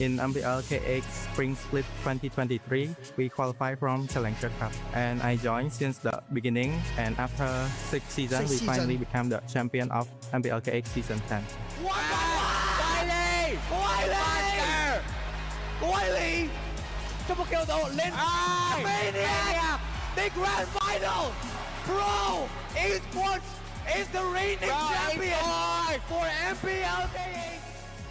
In MPL KX Spring Split 2023, we qualified from Challenger Cup, and I joined since the beginning. And after 6 seasons, we finally became the champion of MPL KX Season 10. 這個叫做連 Mania the Grand Final Pro Esports is the reigning champion for MPL KX.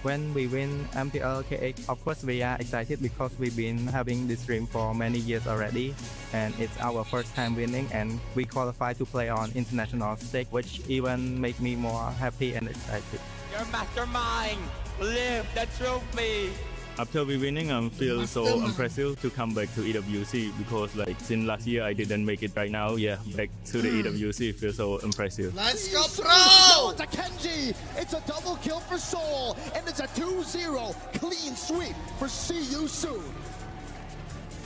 When we win MPL KX, of course we are excited because we've been having this dream for many years already, and it's our first time winning, and we qualified to play on international stage, which even make me more happy and excited. Your mastermind live the trophy. After we winning, I feel so impressive to come back to EWC because since last year I didn't make it right now. Yeah, back to the EWC feels so impressive. Let's go, bro! To Kenji, it's a double kill for Seoul, and it's a 2-0 clean sweep for See You Soon.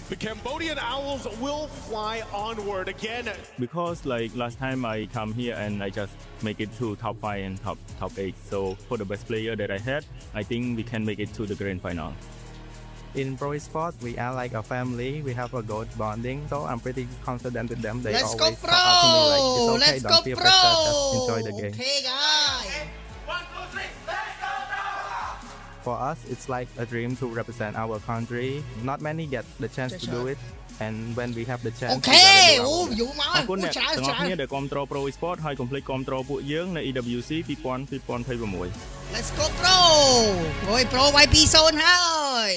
The Cambodian Owls will fly onward again. Because last time I come here and I just make it to top 5 and top 8. So for the best player that I had, I think we can make it to the grand final. In Pro Esports, we are like a family. We have a good bonding, so I'm pretty confident with them. They Let's go, always bro! talk out to me like, it's okay, Let's don't go, feel bro! pressure, just enjoy the game. Okay, guys. 1, 2, 3, let's go, bro! For us, it's like a dream to represent our country. Not many get the chance to do it, and when we have the chance, Okay, we gotta do our អូ best. យូរមក អរគុណ អូ អ្នក ច្រើន ទាំងអស់ ច្រើន គ្នាដែលគាំទ្រ Pro Esports ហើយកុំភ្លេចគាំទ្រពួកយើងនៅ EWC 2026 Let's go, bro អូយ pro វាយ2-0 ហើយ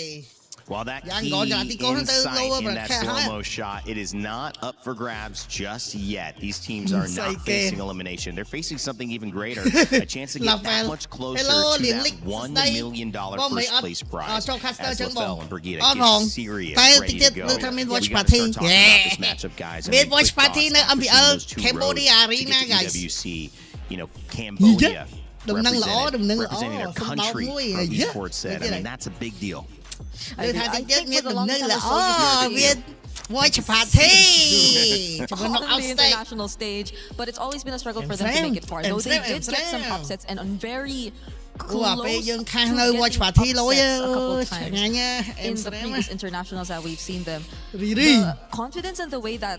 While that Yang key gone, jangan tikung in tu sight lower in that bracket, slow-mo shot, it is not up for grabs just yet. These teams are not Inside facing game. elimination. They're facing something even greater, a chance to get Love that well. much closer Hello, to Lian that Lik, $1 stay. million Bom, first mày place up, prize cho caster as chân LaFell bom. and Brigida Ở get vòng. serious, Tay ready tiết to go. được tham gia watch We gotta party. start talking Yeah. about this matchup, guys. I Mid mean, watch quick party thoughtsនៅ after MPL seeing those two Cambodia roads to Arena, get to guys. EWC, Cambodia ដំណឹងល្អ ដំណឹងល្អ representing their សំដៅ country, មួយ Pro យេ Esports said. I mean, that's a big deal. លើថាតិចទៀត I មាន think for the ដំណឹង longest ល្អ time, មាន watch party ជាមួយ on knockout the stage international stage, but it's always been a struggle for them to Amsterdam, make it far. Though they Amsterdam, did get some Amsterdam. upsets and on very អូអា close ពេលយើង to ខាសនៅ watch getting party លយ upsets a couple of ឆ្ times ងាញ់ in the previous internationals that we've seen them. រីរី The confidence and the way that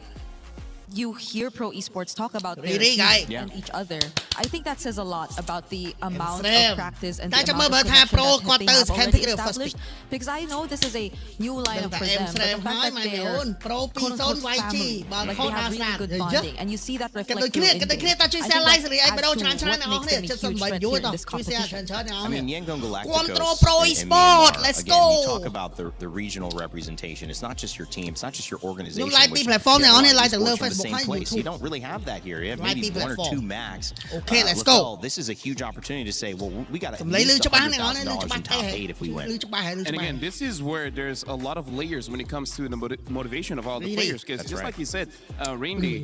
you hear Pro Esports talk about their Really, team guy. and each other. I think that says a lot about the amount Amsterdam. of practice andតែ the ចាំមើល amount បើ of ថា connection pro that គាត់ they ទៅ have scan already ticket first established. Because I know this is a new lineup តែ for them, but the Amsterdam fact ហើយ that ម៉ែ they're អូន pro quote 2-0 unquote វាយជី family, បើ like ខុស they ណា have ស្នា really ដ good យេ bonding, and you see that គេ reflect ដូចគ្នា through គេ in ដូចគ្នា games. តើជួយ I share think live that រីឯបដូរ adds ច្រើន to ច្រើន what អ្នកនរ makes គ្នា them a ចិត្តសំ huge បី threat យូរ here ត in this ជួយ share competition. ច្រើនច្រើន I mean, Yangon Galacticos, Control Pro and Esports, Myanmar, let's again, go. you talk about the regional representation. It's not just your team. It's not just your organization. Like which the platform, you have a lot of like the esports little from the Facebook same and place. YouTube. You don't really have that here. You have Like maybe the 1 or 2 platform. max. Okay, let's go. LaFell, this is a huge opportunity to say, well, we got at សំឡេងលឺ least ច្បាស់អ្នកនរ $100,000 ច្បាស់ in ទេ top 8 if we លឺ win. ច្បាស់ហើយលឺ And ច្បាស់ again, this is where there's a lot of layers when it comes to the motivation of all the Really? players. Because That's just right. like you said, Randy,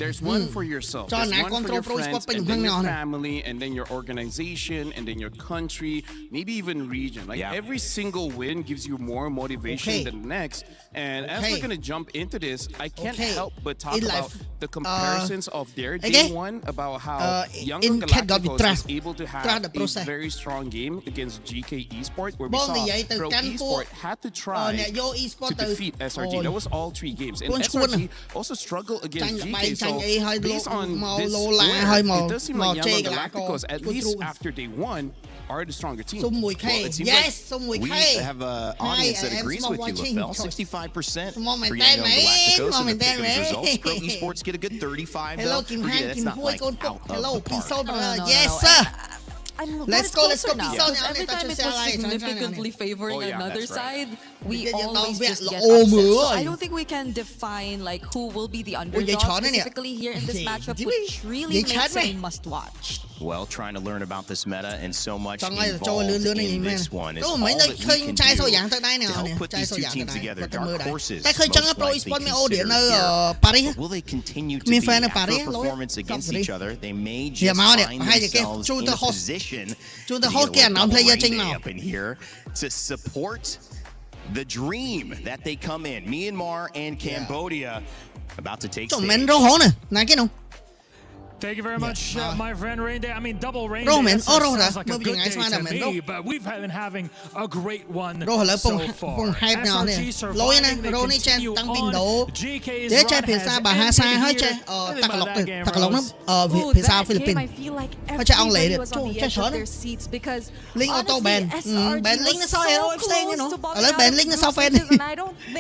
there's one for yourself, John, there's I one for control your Pro friends, Esports and then your on it. family, and then your organization, and then your country, maybe even region. Like Yeah. every single win gives you more motivation Okay. than the next. And as Okay. we're gonna jump into this, I can't Okay. help but talk In about life, the comparisons of their okay. day one about how Younger in Cat Galacticos trust. was able to have Trust the a process. very strong game against GK Esports, where we បង saw និយាយទៅ Pro កាន់ពួក Esports had to try អ្នកយក e-sport to ទៅ defeat SRG. That was all 3 games. And ខ្លួនឈួន SRG also struggled ចាញ់ against ល្បែង GK. ចាញ់ So អីហើយ based on មក this លោឡា square, ហើយមក it does seem មក like ជេ Younger កន្លាករ Galacticos, at គួយ least ទ្រូង after day 1, are the stronger team. សុំ 1K Well, it seems yes like សុំ we1K have an audience that Hi, I'm agrees small with you, watching. LaFell. 65% Small for man, Yangon man. Galacticos Small and the man, pick of these man. results. Pro Esports get a good 35 Hello though. Kim Brigida, Han that's Kim not Hui like con out of hello the park. peace out No, no, yes no. sir Let's go, let's go, now. peace out Because now. every time it was significantly favoring Oh, yeah, another that's right. side, we Because you always know, just get oh, upset. So my. I don't think we can define like who will be the you underdog trying to- specifically here in this Yeah, matchup, you which really trying makes it to- a must watch. Well, trying to learn about this meta and so much ចង់ឲ្យចូល involved លឿនៗនេះ in មែន this one is អូ all មិន that ឃើញ we can ចែសូយ៉ាង do ទៅដែរណែ to help put ចែ these សូ two យ៉ាងទៅ teams ដែរ together. គាត់ទៅមើល Dark ដែរ horses តែឃើញចឹង most Pro likely Esports មានអូឌៀន considered នៅ here. ប៉ារីស But will they continue to មាន be ហ្វេននៅ after ប៉ារីស a performance against each other? They may វា just មកនេះ find ប្រហែលជាគេ themselves ជួល in ទៅ a host position ជួលទៅ to host be គេ a អា non double player ចេញ rain មក day up in here to support the dream that they come in. Myanmar and Cambodia about to take ចុះមិន stage. រហូតណាណាគេនោះ Thank you very much, my friend Rain Day. I mean, double Rain Rô Day. mến, That rô sounds ra, like a mơ good bây day giờ to mến me, but we've been having a great one Rô hả lỡ so bông far. hype nào nè. SRG Lối nè, surviving, they rô này chen continue tăng pin on. đổ. GK's Để chơi run phía has xa bà ha ended xa hơi here. chơi. Tell me Tạc about lọc that từ, game, tạc lọc nó Rose. phía xa Philippines. Hơi chơi ông lệ được. Chơi sớm đó. Link auto ban. Ban link nó sau hero exchange nữa. Ở lớp ban link nó sau fan.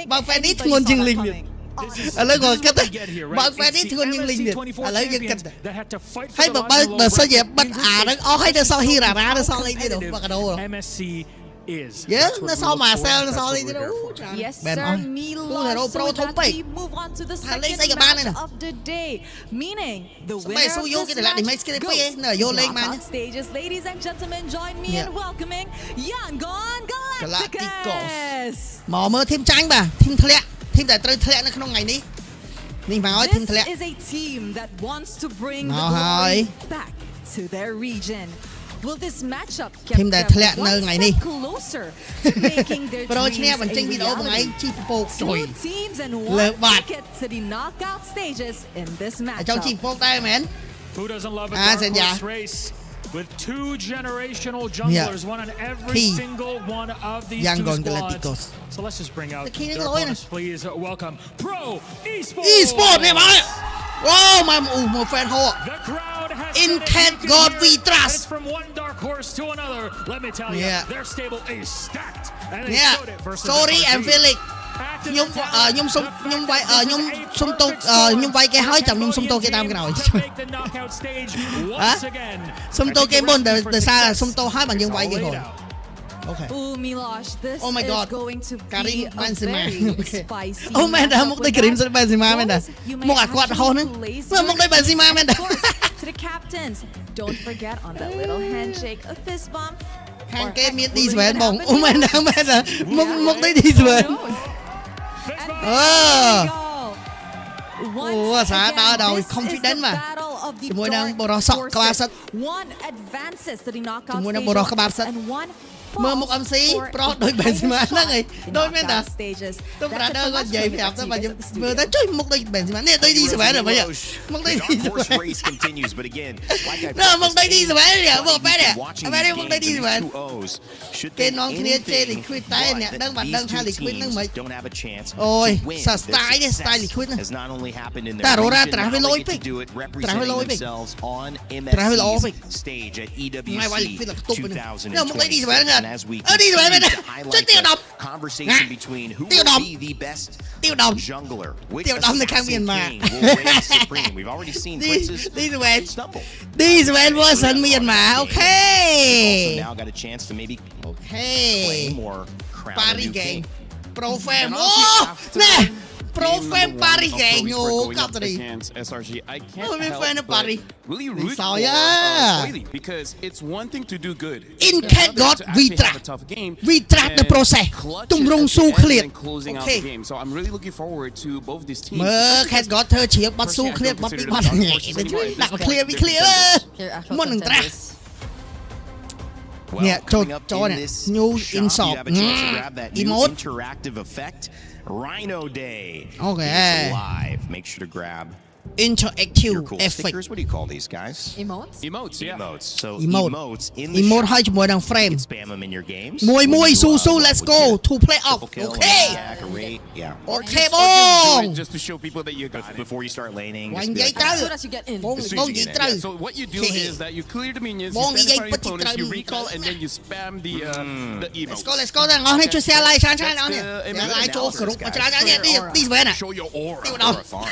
Bằng fan ít nguồn chừng link được. Ở lớp ngồi kết bằng fan ít nguồn chừng link được. Ở lớp dân kết. Hay bờ sơ dẹp bắt nó hay nó sau hi ra nó sau lên đi được. Bằng đâu rồi. Yeah, nó sau mà sao nó sau lên đi đâu. Yes, Ben sir. on. Milo, Pro so thông that bày. we move on to the Thằng lấy second xây cái ban này match nè. of the day, meaning the Mày winner xui of vô this cái này lại để mấy match cái goes đấy nè vô lên mà nhá. knockout stages. Ladies and gentlemen, join me Yeah. in welcoming Yangon Galacticos. Galacticos. មកមើលធីមចាញ់បាទធីមធ្លាក់ធីមតែត្រូវធ្លាក់នៅក្នុងថ្ងៃនេះនេះមកឲ្យធីម This ធ្លាក់ is a team that wants to bring the Nào glory hỏi. back to their region. Will this matchup Team get đã themធ្លាក់នៅ one ថ្ងៃនេះ step closer to making their ប្រូ dreams ឈ្នះបញ្ចេញ a វីដេអូមួយថ្ងៃ reality? ជីពពោកជួយ Two teams and Lượt one bạt. ticket to the knockout stages in this ចង់ជីព matchup. ពោកដែរមែន Who doesn't love a Ah, dark sen horse ya. race with two generational junglers, one on every Key. single one of these Yangon two squads. Galacticos. So let's just bring out The key their is lỗi nè. opponents, please. Welcome Pro Esports. Esports នេះមកអូមកមក fan ហោ The crowd has In said it, Cat you can God hear we it, trust. and it's from one dark horse to another. Let me tell you, Yeah. their stable is stacked, and they Yeah. showed it versus Sorry SRG. and Felix ខ្ញុំខ្ញុំសុំខ្ញុំវាយខ្ញុំសុំទោសខ្ញុំវាយគេហើយចាំខ្ញុំសុំទោសគេតាមក្រោយ សុំទោសគេមុនដោយសារសុំទោសហើយបើយើងវាយគេគាត់ Okay. Ooh, Milosh, this Oh my God. is going to Karim be a Benzema. very Okay. spicy អូមែនតា matchup មុខ with ដូច Karim that. Benzema មែនតា Rose, you may មុខអាគាត់ហោះហ្នឹង actually place មើលមុខដូច Benzema មែនតា Of course, to the captains, don't forget on that little handshake, a fist bump. ខាង or គេ heck, មាន will ឌី it ស្វែន even បង happen អូមែន here? តាមែនតាមុខដូចឌីស្វែន Who knows? And Oh. there we go. Once Ủa, sao again, đau đầu this is confident the mà. battle of theជាមួយនឹង dark បរោះសក់ក្បាលសិត forces. One advances to the knockout ជាមួយនឹង stages បរោះក្បាលសិត and one មើលមុខ falls MC for ប្រុស a ដូច Benzema title ហ្នឹងឯង shot in ដូចមែនតា knockout stages. ទៅ That's brother it for គាត់និយាយ much ប្រាប់ទៅ further បើ to ខ្ញុំ get to the មើល studio. ទៅជួយមុខដូច Benzema នេះដូច ឌីស្វែនហ្មងមុខដូច The ឌី dark ស្វែ horse ន race continues, but again, like I ណាមុខដូចឌីស្វែននេះមុខបែរនេះ watching បែរ these មុខដូច games ឌី and ស្វែន these two O's should គេ think នាំគ្នាជេរ anything liquid តែ but អ្នក that ដឹងបាត់ these ដឹងថា two liquid ហ្នឹង teams មិន don't have a chance Ôi, to win. sao Their style đấy, style success liquid nè. has not only happened in Ta their rô ra, region, trả now về they lỗi get to pick. do it Trả về representing lỗi pick. themselves on Trả về lỗi MSC's pick. stage at Mày quay EWC liquid là tụt bên này. Nhưng mà cái đi 2026. rồi bạn And ơi. as we Đi rồi bạn continue ơi. to Cho highlight tiêu the độc. conversation between who Tiêu will độc. be the best Tiêu độc. jungler, which Tiêu độc là khang assassin miền mà. king will reign supreme. We've already seen Đi Prince's đi rồi bạn stumble. đi rồi bạn version miền mà ok They've also now got a chance to maybe ok claim or crown a Paris new game king. pro fan And ô honestly, after nè pro game fan number one Paris of game Pro ô Esports going cặp up rồi đi against SRG, I can't Ôi, bên fan help ở but Paris. really Đi root sao for ya? Quayle, because it's one thing to do good. In It's Cat another God, to we actually have track. a tough game We track the and process. clutch Tung it rung at the su end clear. and closing out Okay. the game. So I'm really looking forward to both these teams. មើល Cat God ធ្វើជ្រាបបាត់ស៊ូ clear បាត់ពីបាត់ដាក់មក clear វា clear Your actual មុននឹងត្រាស់ contenders. Well, Yeah, coming up cho in nè, this new shop, insult. you have a chance to grab that new Emote. interactive effect. Rhino Day Okay. is live. Make sure to grab your interactive cool effect stickers. What do you call these guys? Emotes? Emotes, yeah. Emotes. So Emote. emotes in the emote shop. ហើយជាមួយនឹង You frame can spam them in your games. មួយ When you, ស៊ូស៊ូ what let's would go you to play off triple kill, okay attack, a rate, yeah. okay Or just do bong it just to show people that you got it. Before you start laning, Quanh just be dây like, tới As soon as you get in. បង As soon បង as you និយាយ get ត្រូវ So what you do is that you clear the minions, you Bong spam niya the pati opponents, you try- recall, and then you spam the emotes. let's go let's go ទាំងអស់នេះជួយ share like ច្រើនៗ That's អស់នេះ the share emote like ចូល analysis, គ្រប់ guys. ច្រើនៗនេះទីស្វែន show your aura. Tiêu độc. Aura farm.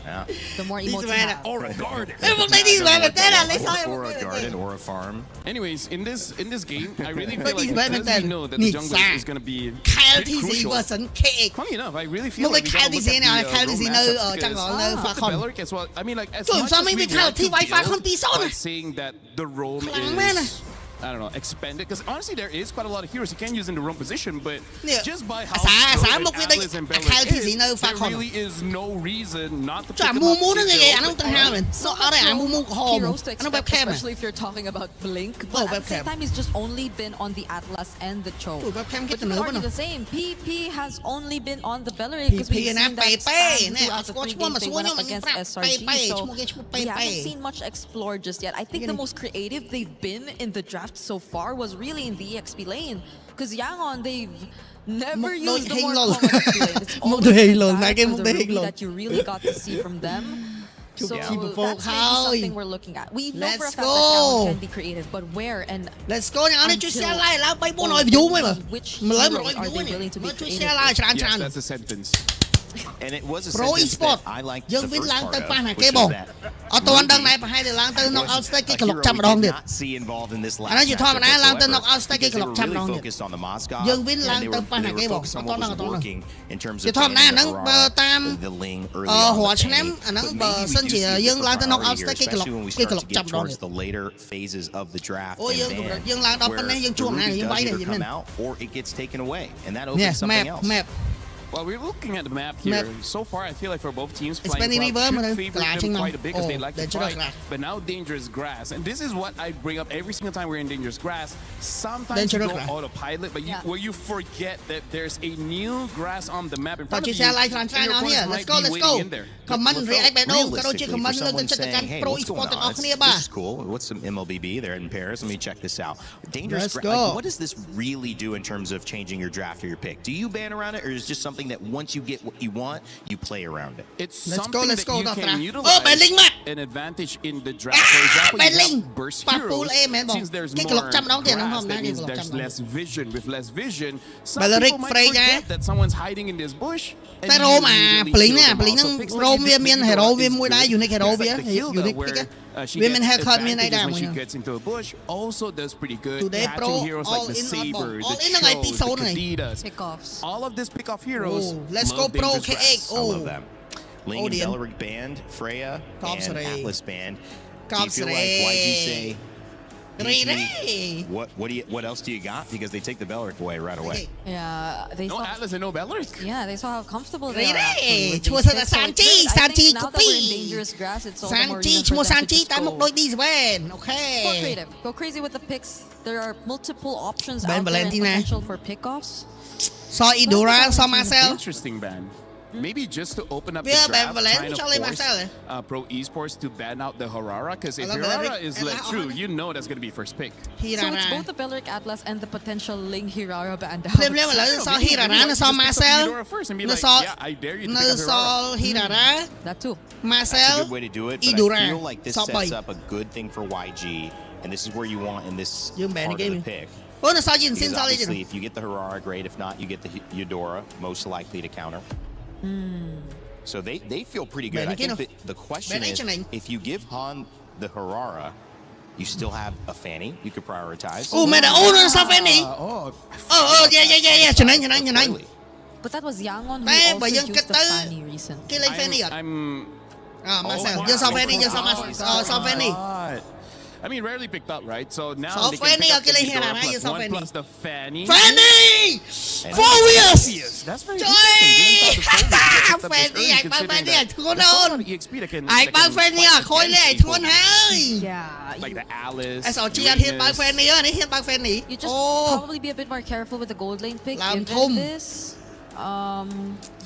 Yeah. The more These emotes you men have. Aura guard. មកនេះទីស្វែនមែនតើលេខហើយ Aura garden, aura farm. Anyways, in this game, I really But feel like these women because we then know that the need jungler sack. is going to be Kyle pretty TC crucial. version KX Funny enough, I really feel Một like cái we gotta Kyle look TC at nào, the Kyle role TC matchups nơi ở because trong đó, nơi pha the con. Beleric as well. I mean, like as Trời, much sao as mấy we cái Kyle want to TY pha con tí build, sót but này? saying that the Rome Khẳng mẹ này. is I don't know, expanded, because honestly there is quite a lot of heroes you can use in the wrong position, but just by how một cái Atlas and Bellaric is, there really is no reason not to pick them up. Especially if you're talking about Blink, but at the same time he's just only been on the Atlas and the Cho. But you can argue the same. PP has only been on the Bellaric because we've seen that throughout the 3 games they went up against SRG, so we haven't seen much explore just yet. I think the most creative they've been in the draft so far was really in the EXP lane, because Yangon, they've never used the more common EXP lane. It's always been back to the Ruby that you really got to see from them. So that's maybe something we're looking at. We know for a fact that Talon can be creative, but where and let's go now. which heroes are they willing to be creative? Yes, that's a sentence. And it was a Pro sentence Esports that I liked Dương the Vinh firstឡើង part ទៅ of, ប៉ះណា which គេ was បង that អត់ទាន់ដឹងដែរប្រហែលតែឡើងទៅ knock out stage គេក្លុកចាប់ម្ដងទៀត not see involved in this អានេះ last ជាធម្មតា matchup ឡើងទៅ whatsoever, knock out stage គេ because ក្លុ they ក were ចាប់ម្ដ really ងទៀត focused on the Moscow, យើង win and ឡើង they ទៅ were ប៉ះណាគេបង focused on អត់ what ត was ដល់ working in terms ជា of ធម្មតា banning ហ្នឹង the បើ Aurora, តាម the Ling early on រាល់ the ឆ្នាំ Fanny. អាហ្នឹង But បើ maybe សិន we ជា do see យើង the ឡើងទៅ knock out priority here, stage គេក្លុក especially when we គេ start ក្លុក to ចាប់ get ម្ដង towards ទៀត the later phases of the draft អូ and យើង ban, យើងឡើងដល់ប៉ុណ្ណេះយើងជួប where ណា the យើង Ruby វាយ does ដែរ either យើងមែន come out or it gets taken away, and that នេះ opens something else. map Well, we're looking at the map here. So far, I feel like for both teams, It's Flying been Cloud river, should man. favor Clashing them now. quite a bit because they Oh, like to dangerous fight. grass. But now dangerous grass, and this is what I bring up every single time we're in dangerous grass. Sometimes Dangerous you go grass. autopilot, but where you forget that there's a new grass on the map in បើ front ជា of សារ you, like and transfer your ណានេះ opponents let's might go be let's go waiting in there. comment react បេះដូងក៏ដូចជា Realistically, comment for លើកទឹក someone ចិត្តទៅកាន់ saying, hey, Pro what's Esports going ទាំងអ on? ស់គ្នា This បាទ is cool. What's some MLBB? They're in Paris. Let me check this out. Dangerous Let's grass. go. Like, what does this really do in terms of changing your draft or your pick? Do you ban around it, or is it just something that once you get what you want, you play around it? It's Let's go, something let's that go, you Doctor. can Oh, utilize Berlin map. an advantage in the draft. For example, you Berlin. have burst Papool heroes. A, man, bon. Since there's Cái more lục trăm đóng tiền không? grass, Không, that nãy means cái lục there's trăm less vision. With less vision, some Berlin people might free forget nha. that someone's hiding in this bush. And តែ you រោមអា immediately ភ្លីង kill ណា them ភ្លីង all. ហ្នឹង So picks រោម like វាមាន Hilda hero is វាមួយដែរ good. unique hero Just វា like the Hilda, unique where, pick she វាមាន gets haircut មានអីដែរ advantages មួយ when she gets into a bush. Also does pretty good. Today Pro Catching heroes all like the in Saber, all the in ហ្នឹងឯង Chos, episode theហ្នឹង Kadidas. Pickoffs. All of these pickoff heroes. Oh, let's love go Pro dangerous KX. grass. I Oh. love them. Ling and Odin. Bellaric banned, Freya Top and three. Atlas banned. Do Top you feel like YG say, Ray "Hey, Ray. what else do you got?" Because they take the Bellaric away right away. Yeah, they No saw. Atlas and no Bellaric. Yeah, they saw how comfortable they Ray are. actually Ray. withឈ្មោះ these ថា picks. So it's Sanchi, good. I Sanchi think now that we're in Copy. dangerous grass, it's all the more Sanchi reason ឈ្មោះ for them to Sanchi just តែមុខ go ដូច these van អូខេ creative. Go crazy with the picks. There are multiple options Ben out there and Valentina. potential for pickoffs. សអ៊ីដូរ៉ាសMarcel Interesting ban. Maybe just to open up the Yeah, draft, Ben Valentina, trying to Charlie force Marcel. Pro Esports to ban out the Harara, because if love Harara Bellaric. is I let like through, Harara. you know that's going to be first pick. So it's Hirara both the Bellaric Atlas and the potential Ling Hirara band ភ្លាមៗឥឡូវស Hirara នៅស Marcel Eudora first and be នៅ like, ស yeah, I dare you to នៅ pick up ស Harara. Hirara That too. Marcel That's a good way to do it, but Eudora I feel like this Top sets bay. up a good thing for YG, and this is where you want in this Dương ban part cái of the game. pick. អូនៅសយិនស៊ីន Because សលី obviously, if you get the Harara, great. If not, you get the Eudora, most likely to counter. So they feel pretty good. Ben I think again. that the question Ben is, Echening. if you give Han the Harara, you still have a Fanny you could prioritize. អូមែនអូនៅស Fanny Oh, អូយ៉ាចំណេញចំណេញចំណេញ Clearly. But that was Yangon who But also yung used the kata- Fanny recently. គេលេង Fanny អត់ I'm អ Marcel wow. យើងស Fanny យើងស Fanny I mean, rarely picked up, right? So now So they Fanny, can pick up okay, the here, Eudora here, plus so one Fanny. plus the Fanny. Fanny And Furious That's very Trời interesting. Didn't thought the Fanny would get picked up this Fanny, early, anh bao considering Fanny that anh thua there's a lot đơn. of EXP that can ឯង that បើ can ក Fanny fight អត់ខូចលេ against ឯងធ្ងន់ people. ហើយ Yeah. Like the Alice. អេសអត់ជាអត់ហ៊ានបើក Fanny នេះហ៊ានបើក Fanny You just អូ probably be a bit more careful with the gold lane pick. Làm Given thum. this,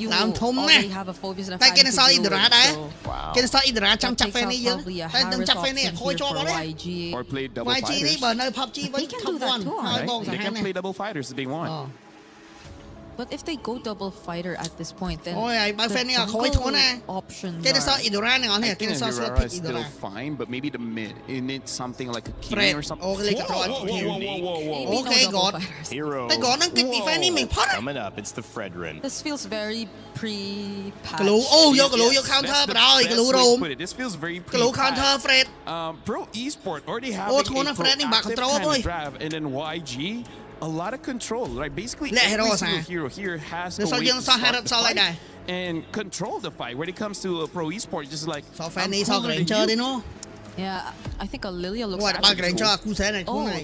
you Làm thum nè. already have a Phobius and a Tại Fanny cái này to sao deal Indra with, đấy? so Wow. គេសអ៊ីដរ៉ាចាំ that ចាប់ takes out Fanny យើង probably a តែនឹង Harris ចាប់ Fanny option ខូច here ជាប់អ for ត់ទេ YG. Or play double YG នេះ fighters. បើនៅ PUBG វិញ He can top do that 1 too, ហើយ Right? បង They សាហាវ can ណាស់ play double fighters if they want. But if they go double fighter at this point, then Ôi, ai, bao the Fanny à, khối jungle thua nè. options គេទៅស are អ៊ីដរ៉ានេះអត់នេះ I គេ think ទៅស slot Harara pick is អ៊ីដ still រ៉ា fine, but maybe the mid. It needs something like a Fred. Keenan or something. Oh, cái này cặp rồi. maybe Okay, no double God. fighters. Hero តែគាត់នឹងគិតពី Fanny មិនផុត coming up. It's the Fredrin. This feels very pre-patch. កលូអូយកកលូ Yes, យក counter that's the បដ ாய் ក best លូ way to រោម put it. This feels very កលូ pre-patched. counter Fred Pro Esports already have Oh, a thua nó Fred đi, bạn proactive control kind thôi. of draft, and then YG a lot of control. Like basically Lẹ every hero single sao? hero here has Nếu a sao way dân to sao start Harris the sao lại fight đây? and control the fight. When it comes to Pro Esports, just like sao I'm Fanny sao cooler than Ranger you. đi nó Yeah, I think Lilia looks ngoài ba actually Ranger cool. cú thế này cú Oh. này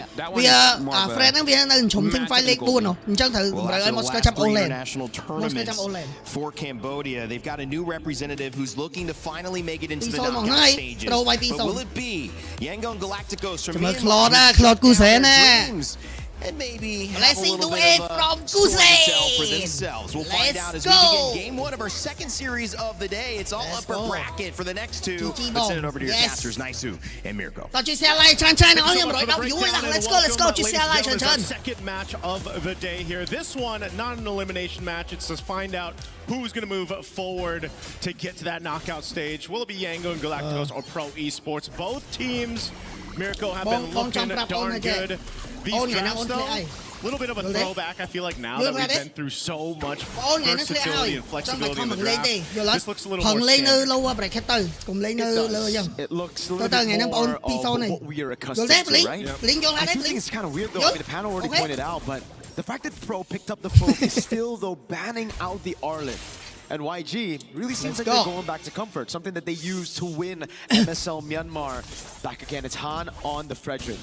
that one វា is more of a friend ហ្នឹងវានៅជុំ team fight league 4 អញ្ចឹងត្រូវ Well, តម្រូវ after ឲ្យ the Moscow last ចាប់ three Olen international Moscow tournaments ចាប់ Olen for Cambodia, they've got a new representative who's looking to finally make it into the 2-0 មក knockout ហើយ stages. ត្រូវវាយ But 2-0 will it be Yangon Galacticos from ចាំមើល Myanmar Claude who ណា Claude គូសែនណា dreams and maybe have a Blessing little the bit way of from a story to tell for Guzzi. themselves. We'll find out as Let's we go. begin game one of our second series of the day. It's all Let's upper go. bracket for the next two. GG Let's send it over to your Yes. casters, Naisu and Mirko. តោះជួយ share like ច្រើនៗ Thank ណា you ខ្ញុំ so រ much យ for 10 the view ណា breakdown Let's and go Let's go welcome, ជួយ ladies share and like gentlemen. ច្រើន It's our second match of the day here. This one, not an elimination match. It's to find out who's going to move forward to get to that knockout stage. Will it be Yango and Galacticos or Pro Esports? Both teams, Mirko, have been looking darn good. These drafts, though, a little bit of a throwback. I feel like now that we've been through so much versatility and flexibility in the draft, this looks a little ផឹង more លេងនៅ standard. low bracket ទៅកុំលេងនៅលើអញ្ចឹង It looks a little bit more of what we are accustomed to, right? I do think it's kind of weird, though. I mean, the panel already pointed out, but the fact that Pro picked up the focus still, though, banning out the Arlet. And YG really seems like they're going back to comfort, something that they used to win MSL Myanmar. Back again, it's Han on the Fredrin.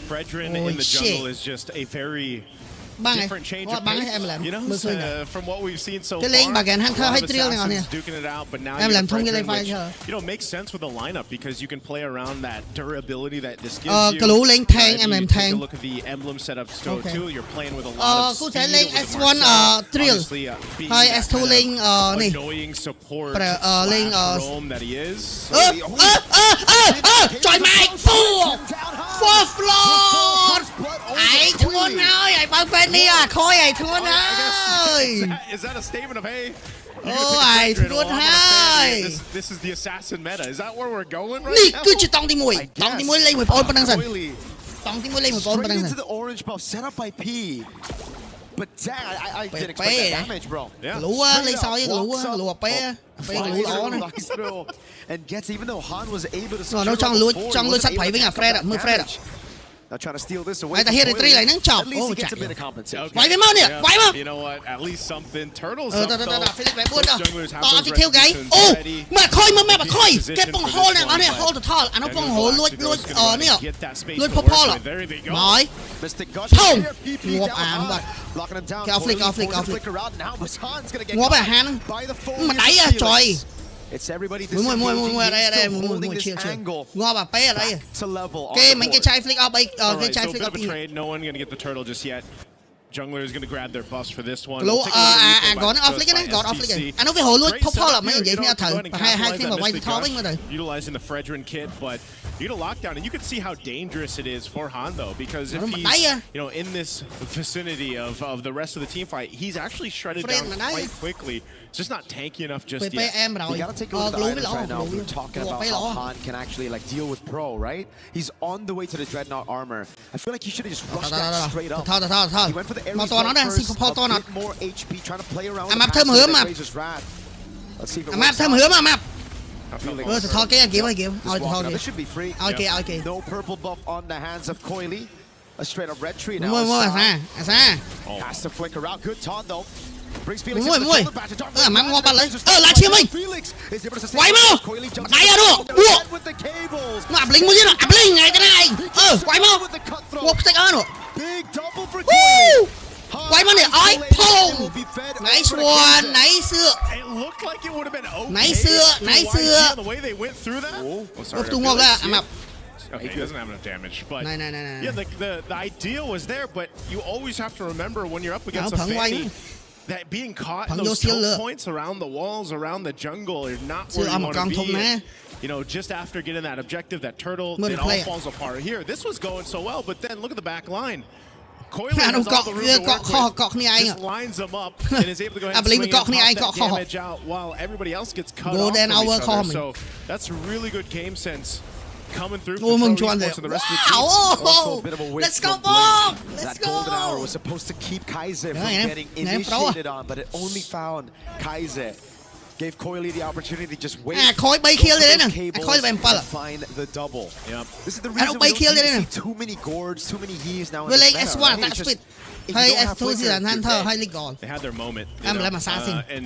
Fredrin in the jungle is just a very different change of pace, you know, from what we've seen so far. A lot of assassins duking it out, but now you have Fredrin, which, you know, makes sense with the lineup because you can play around that durability that this gives you. កលូលេង tank If you MM take tank a look at the emblem setup too. You're playing with a lot of គូ speed តែលេង with the S1 Marcel, Trill obviously, being ហើយ that S2 kind of លេង នេះ annoying support លេង slash roam that he is. ចុយម៉ែកពូ Fourth floor ឯងធ្ងន់ហើយឯងបើពេននេះអាខយឯងធ្ងន់ហើយ Is that a statement of hey? Oh, I good high. This is the assassin meta. Is that where we're going right នេះ now? គឺជាតង់ទី1តង់ទី1លេងមួយបងប៉ុណ្ណឹងសិន Coily តង់ទី1លេងមួយបងប៉ុណ្ណឹង straight សិន into the orange buff set up by P. But dang, I didn't expect Pay, that damage, bro. Yeah. កលូលេងសោយកលូអាប៉ែប៉ែកលូល្អណាស់ Nice throw. And gets, even though Han was able to នៅ secure ចង់ level លួច 4, ចង់លួច he សាច់ wasn't ព្រៃ able វិញ to អា get Fred that មើល Fred damage. Now trying to steal this away. តែ hit 3 ឡើងហ្នឹងចប់ At អូ least he ចាក់ gets a bit of compensation.វាយវាមកនេះវាយមក You know what? At least something. Turtles តើ up តើ though. តើ Philip បែប4 Both តោះ junglers have តោះ those ទីខៀវកៃ retributions អូ ready. មកខុយមើលម៉ែបខុយគេ Position ពង for ហូល this ហ្នឹងអ one, ស់នេះ but ហូល total អានោះពងហូលលួច Galacticos នេះ gonna get that space លួច to ផ work ផល with. There they go. មក Mystic Gush Boom. here, PP Ngộp down ám high. bật. Locking him down. Cái off flick, Coily off flick, forces off flick. flicker out. Now Hassan's gonna get ងាប់ហើយ caught ហាន by the មិន focus ដៃ of ចុយ Felix. It's everybody មួយ disengaging. អី He's still មួយ holding this ឈៀល angle ងាប់អាប៉ែអី back to level on គេ the មិនគេ board. ឆាយ flick up អី All គេ right, ឆាយ so a flick bit up of a ទី trade. No one gonna get the turtle just yet. Jungler is gonna grab their buffs for this one. គលូ We'll take a little refill អា by គាត់ off flick ហ្នឹង by គាត់ off flick STC. អានោះវាហូលលួច Great ផផល setup មិន here. និយាយ You គ្នា know, ត្រូវ go ahead and ប្រហែល capitalize 5 on មកវាយ Mystic ថវិញ Gush, មើលទៅ utilizing the Fredrin kit, but you get a lockdown, and you can see how dangerous it is for Han though, because if Ano, he's mataya. in this vicinity of the rest of the team fight, he's actually shredded Fred, down mataya. quite quickly. It's just not tanky enough just ពេល yet. អែមរ We យ gotta take a look at the លូ items វាល្អ right now. លូ We're talking លូ about ពេលល្អ how Han can actually like deal with Pro, right? He's on the way to the Dreadnought armor. I feel like he should have just rushed that straight up. ថត He went for the មក Ares តនអត់ដែរ first, ស៊ីផផលតនអ a ត់ bit more HP, trying to play around អា with ម៉ាប់ the ធ្វើមើល passive ម៉ាប់ that Razor's Wrath. Let's see if it អាម៉ាប់ works ធ្វើ out. មើលអាម៉ាប់ Felix. សថគេគេឲ្យគេឲ្យ Just ថត walking គេ up. This should be free. ឲ្យគេឲ្យគេ No purple buff on the hands of Coily. A straight up red tree មួយ now. មួយអាសាអាសា Has to flicker out. Good taunt though. Brings Felix មួយ into the មួយ shoulder back to Dark អាម៉ាប់ងាប់បាត់លើ Razor's ឡាឈៀមវិញ Felix is able to sustain. វាយមក Coily jumps ដៃអានោះ in with the cables. មកអាប់លីងមួយទៀតអាប់លីងថ្ងៃទៅណាឯងវាយមក With the cutthroat. ងាប់ខ្ទេចអស់នោះ Big double for វូ Coily. វាយមកនេះឲ្យផុង Will be fed nice over to one Kansas. nice It looked like it would have been okay. Nice, for nice. YG, the way they went through that. Oh, រ sorry. កទូងាប់ដែរអាម៉ាប់ Okay, he doesn't have enough damage, but ណៃណៃណៃណៃ yeah, the idea was there, but you always have to remember when you're up against a phẳng quay Fanny that being caught in Phẳng vô those siêu choke lửa. points around the walls, around the jungle, are not Siêu where you âm want con to không be. nè. And, you know, just after getting that objective, that turtle, Mượn it all play. falls apart here. This was going so well, but then look at the back line. Coily Nó has all cọ the room kia to cọ work kho with. cọគ្នាឯង Just lines them up and is able to go ahead À, and Blink swing cọ andគ្នាឯង pop cọ that kho. damage out while everybody else gets cut Golden off from hour each kho other. mình. So that's really good game sense coming through Ô from mừng Pro cho anh Esports đấy. and the rest of the team. Also Wow! a bit of a waste Let's go, from Blink. Bob! Let's That golden hour go! was supposed to keep Kaiser Yeah, from yeah. getting Yeah, pro à. initiated on, but it only found Kaiser. Gave Coily the opportunity to just wait. អាខយ3 go kill for ទេ those ហ្នឹង cables អាខយបែប and 7 find the double. Yep. This is the I reason don't we play kill don't it, need to innit? see too many gourds, too many he's now in វា this លេង meta, S1 right? ដាក់ It's just- speed if you ហើយ don't have S2 ស៊ី flicker, ហាន់ you're ធ្វើ dead. ហើយ league goal They had their moment. You I'm know? like assassin. And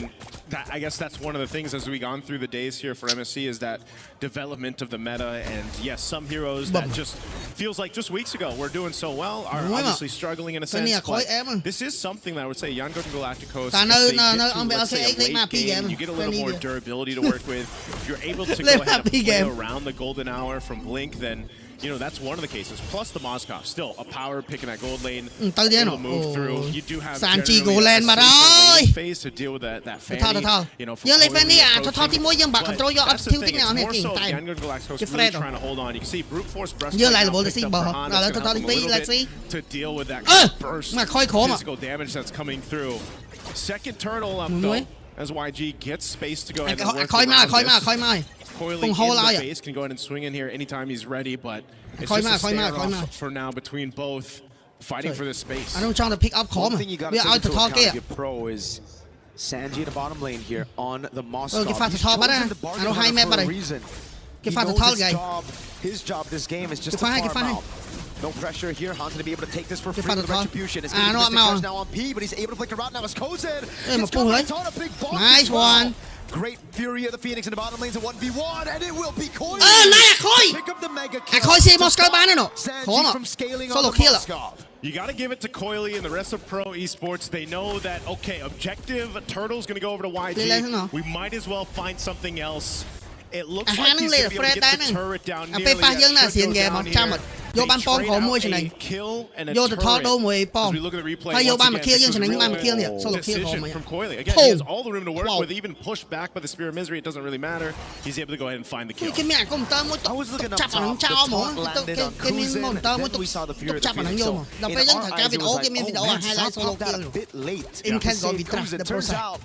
that, I guess that's one of the things as we gone through the days here for MSC is that development of the meta. And yes, some heroes that just feels like just weeks ago were doing so well are Đúng rồi. obviously struggling in a Cái này sense. là khối But em à. this is something that I would say Yango and Galacticos, Ta if nơi- they nơi- get nơi to, ông let's say, BLK a lên map late game, game. you get a little Quen more đi. durability to work with. If you're able to go Lên ahead and map play game. around the golden hour from Blink, then you know, that's one of the cases. Plus the Moskov, still a power pick in that gold lane. Tới đi It'll move through. You do have Sanji generally lên mà rồi. phase to deal with that thôi Fanny. You know, nhớ lấy Fanny à, thôi tí mối dân bạc control do thiếu tích nào này kì tay. Cái Fred trying to hold on. You can see brute force breastplate. Nhớ lại là bộ si bờ. Rồi là thôi tí let's see. To deal with that burst mà khôi khổ mà. physical damage that's coming through. Second turtle up though, as YG gets space to go ahead and work khôi mai. Coily in the base can go ahead and swing in here anytime he's ready, but it's just a standoff for now between both fighting for this space. I don't try to pick up One thing you got to take into account if you're pro is Sanji in the bottom lane here on the Moskov. He's chosen the bargain hunter for a reason. He knows his job this game is just to farm out. No pressure here. Han's going to be able to take this for free with retribution. It's going to be Mr. now on P, but he's able to flick around now as Kozen. Nice one. Great Fury of the Phoenix in the bottom lanes at 1v1, and it will be Coily. Pick up the mega kill. Sanji from scaling on the Moskov. You got to give it to Coily and the rest of Pro Esports. They know that, okay, objective, Turtle's going to go over to YG. We might as well find something else. It looks like he's going to be able to get the turret down nearly as should go down here. They trade out a kill and a turret. As we look at the replay, once again, this is a real decision from Coily. Again, he has all the room to work with, even pushed back by the Spear of Misery. It doesn't really matter. He's able to go ahead and find the kill. I was looking up top, the taunt landed on Kuzen, then we saw the Fury of the Phoenix. So in our eyes, it was like, oh man, Sai popped out a bit late. It turns out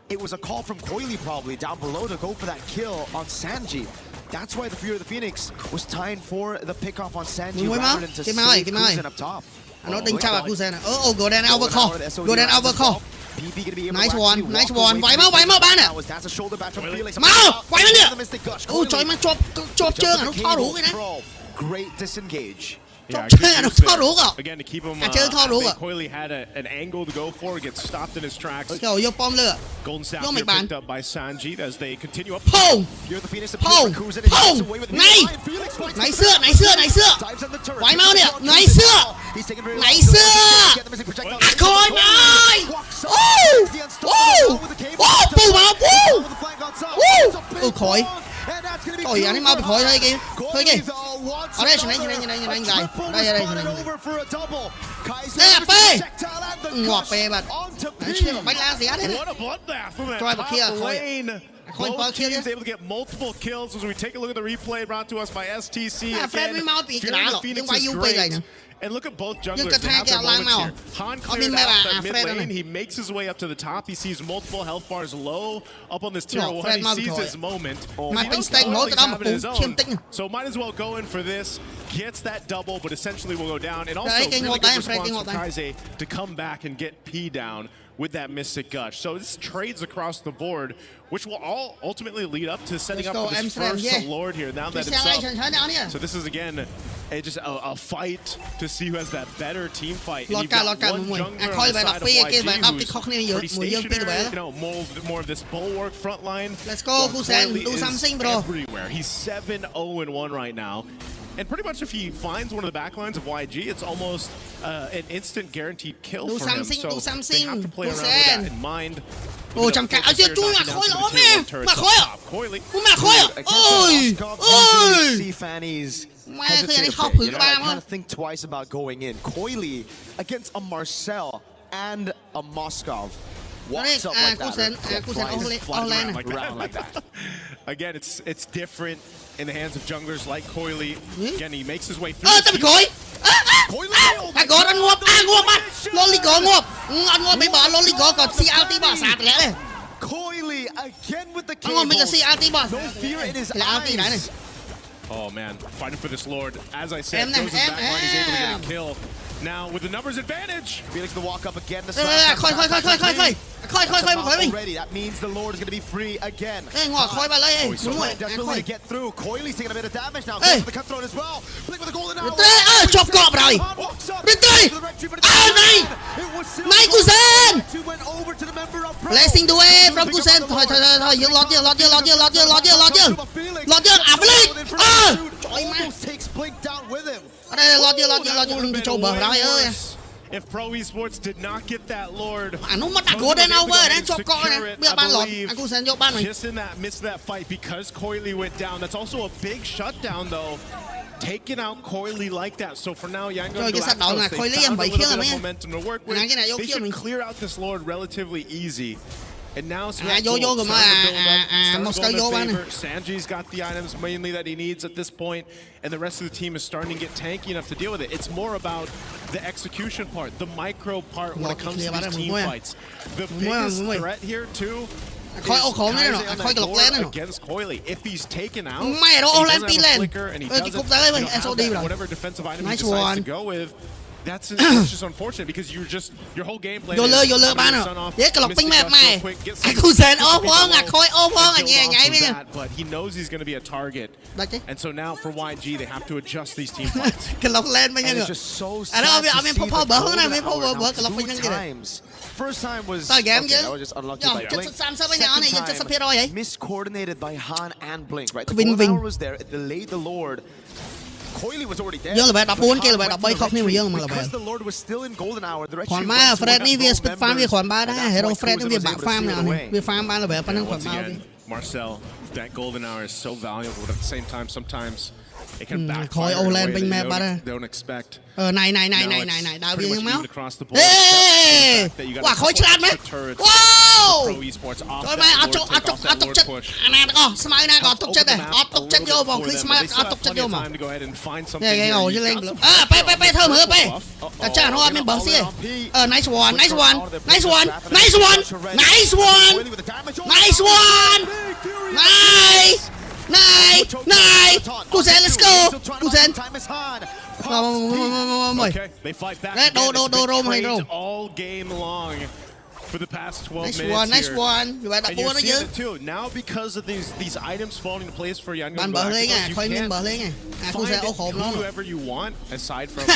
it was a call from Coily probably down below to go for that kill on Sanji. That's why the Fury of the Phoenix was tying for the pickoff on Sanji rather than to save Kuzen up top. Nó đánh chào Kuzen. Go down overcall. Go down overcall. Nice one. Vẫy máu ba nè. Máu, quay lên nè. Ôi trời mà chộp chơi nó thò đủ cái này. Great disengage. Again, to keep him, Coily had an angle to go for, gets stopped in his tracks. Golden Staff here picked up by Sanji as they continue up. Pong! Này! Này xưa! Vãi máu nè! Này xưa! Khôi mày! Bù máu! Khôi! Trời ơi, máu bị khôi thôi kìa. Thôi kìa. Ở đây, đây. Nè, P! Ngọt P bạn. Bánh lá gì đấy. Try bật kia, Khôi. Both teams able to get multiple kills as we take a look at the replay brought to us by STC. Again, Fury of the Phoenix is great. And look at both junglers. They have their moments here. Han cleared out that mid lane. He makes his way up to the top. He sees multiple health bars low up on this tier 1. He sees his moment. He knows Coily have it his own. So might as well go in for this. Gets that double, but essentially will go down. And also really good response from Kaize to come back and get P down with that Mystic Gush. So this trades across the board, which will all ultimately lead up to setting up for this first Lord here. Now that it's up. So this is, again, just a fight to see who has that better team fight. And you've got one jungler on the side of YG who's pretty stationary, you know, more of this bulwark front line. Let's go, Kuzen. Do something, bro. Everywhere. He's 7-0-1 right now. And pretty much if he finds one of the backlines of YG, it's almost an instant guaranteed kill for him. So they have to play around with that in mind. Ồ, chăm cả. Chưa chui mà Khôi lỗ mẹ. Mà Khôi à? Mà Khôi à? Ôi! Mẹ Khôi này học thử ba mà. Think twice about going in. Coily against a Marcel and a Moskov. Walks up like that. Again, it's different in the hands of junglers like Coily. Again, he makes his way through. Coily! Gõ anh ngộp á! Loli gõ ngộp! Anh ngộp bị bỏ Loli gõ còn CLT bỏ sạt lẽ này. Coily again with the kill. Anh ngộp mình là CLT bỏ. No fear in his eyes. Oh man, fighting for this Lord. As I said, goes in backline, he's able to get a kill. Now with the numbers advantage, Felix the walk up again. The Khôi. That means the Lord is going to be free again. Khôi bà lấy. Đúng rồi, desperately to get through. Coily's taking a bit of damage now. Goes for the cutthroat as well. Blink with the golden arrow. Chộp cọp rồi. Này. Này Kuzen. Blessing the way from Kuzen. Thôi, dựng lọt chưa. Lọt chưa, áp lên. Trời má. Takes Blink down with him. Ở đây lọt chưa, châu bờ rồi ơi. If Pro Esports did not get that Lord, nó mất đặt golden over đấy, chọc coi này. Bây giờ ban lọt, anh Kuzen vô ban này. Just in that midst of that fight, because Coily went down, that's also a big shutdown though. taking out Coily like that. So for now, Yango Rồi and cái sát đấu là Galactus, Coily they em found a bảy little kill bit rồi of mấy. momentum to work with. Cái này vô They kill should mình. clear out this Lord relatively easy. And now vô rồi mà Moscow vô ba này. Sanji's got the items mainly that he needs at this point, and the rest of the team is starting to get tanky enough to deal with it. It's more about the execution part, the micro part when it comes to these team fights. The biggest threat here too. Khói ô khổ này nè, khói cái lọc lên này nè. Against Coily, if he's taken out, mày đó ô lên he pin doesn't have a lên. flicker and he Cái cục đá doesn't lên, SOD rồi. whatever defensive item he Nice decides one. to go with. That's just unfortunate because your whole game plan. Vô lơ ba nè. Với cái lọc pin mẹ mày. Cái cú sen ô phong à, khói ô phong à nhẹ nhảy bây giờ. But he knows he's going to be a target. And so now for YG, they have to adjust these team fights. Cái lọc lên bây giờ. À đó ông phô bỡ hơn này, mấy phô bỡ cái lọc pin như thế. First time was Sao game chứ? that was just unlucky by Blink. Second time, miscoordinated by Han and Blink, right? The Vinh golden Vinh. hour was there, it delayed the Lord. Coily was already dead. Giờ là 14 kia là 13 khóc nhưng mà giờ mà là Because the Lord was still in golden hour. The còn mà Fred này vì speed farm vì khoản 3 đó, hero Fred này vì bạc farm này, vì farm 3 là về phần khoản 3 đi. Marcel, that golden hour is so valuable, but at the same time, sometimes it can backfire khói in a ô way lên that bên mẹ ba they don't expect. Này, đào Pretty viên much máu. even across the board. Ê! Quả khói chlan mấy. Wow! Rồi mày ở tục chất. Anh à, smile nè, tục chất này. Tục chất vô vòng khi smile tục chất vô mà. Nghe ngồi chứ lên. À, pe thơm hứa pe. Cả cha nó mình bớt xí. Nice one. Nice. Cú sen, let's go. Cú sen. Okay, they fight back. Đồ. All game long for the past 12 minutes Nice here. one. And you're seeing it too. Now because of these items falling into place for Yango and Galactus, you can find whoever you want aside from for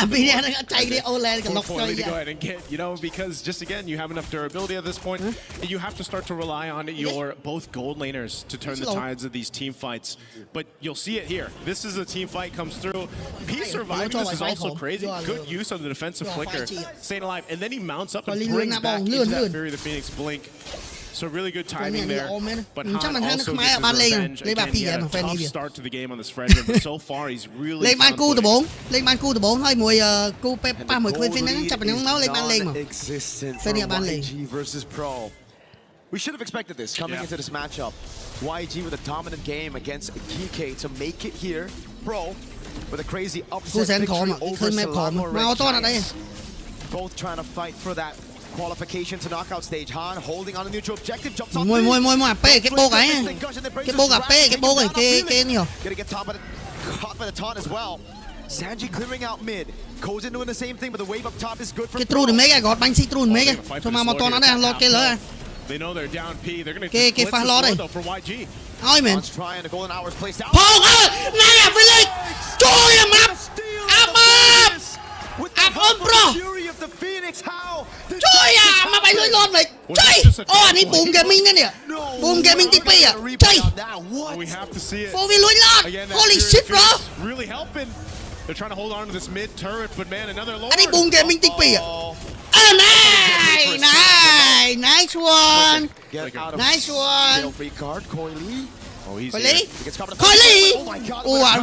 Coily to go ahead and get, because just again, you have enough durability at this point, and you have to start to rely on your both gold laners to turn the tides of these team fights. But you'll see it here. This is a team fight comes through. P surviving this is also crazy. Good use of the defensive flicker, staying alive, and then he mounts up and brings back into that Fury the Phoenix blink. So really good timing there. But Han also gets his revenge. Again, he had a tough start to the game on this Fredrin, but so far he's really lên ban cu từ 4 thôi mùi cu pa 10 quên phim đấy chắc phải nóng lên ban lên mà phim này ban lên. We should have expected this coming into this matchup. YG with a dominant game against GK to make it here. Pro with a crazy upset victory over Selangor Red Giants. Both trying to fight for that qualification to knockout stage. Han holding on the neutral objective, jumps on mùi pe cái bô gặp pe cái bô này cái nhiều. Gonna get caught by the taunt as well. Sanji clearing out mid. Kozen doing the same thing, but the wave up top is good for cái tru mấy cái gọt bánh xí tru mấy cái. Thôi mà to nó đây lo cái lỡ. They know they're down P. They're gonna split this though for YG. Ôi mình. Trying the golden hours placed out. Phong này à phải lên. Trời ơi map. Ôm bro. Trời à mà phải lôi lon mày. Trời. Anh ấy boom gaming đấy nè. Boom gaming TP à. Trời. Phong vi lôi lon. Holy shit bro. Really helping. They're trying to hold on to this mid turret, but man, another Lord. Anh ấy boom gaming TP à. Nice one. Nice one. Free card, Coily. Coily.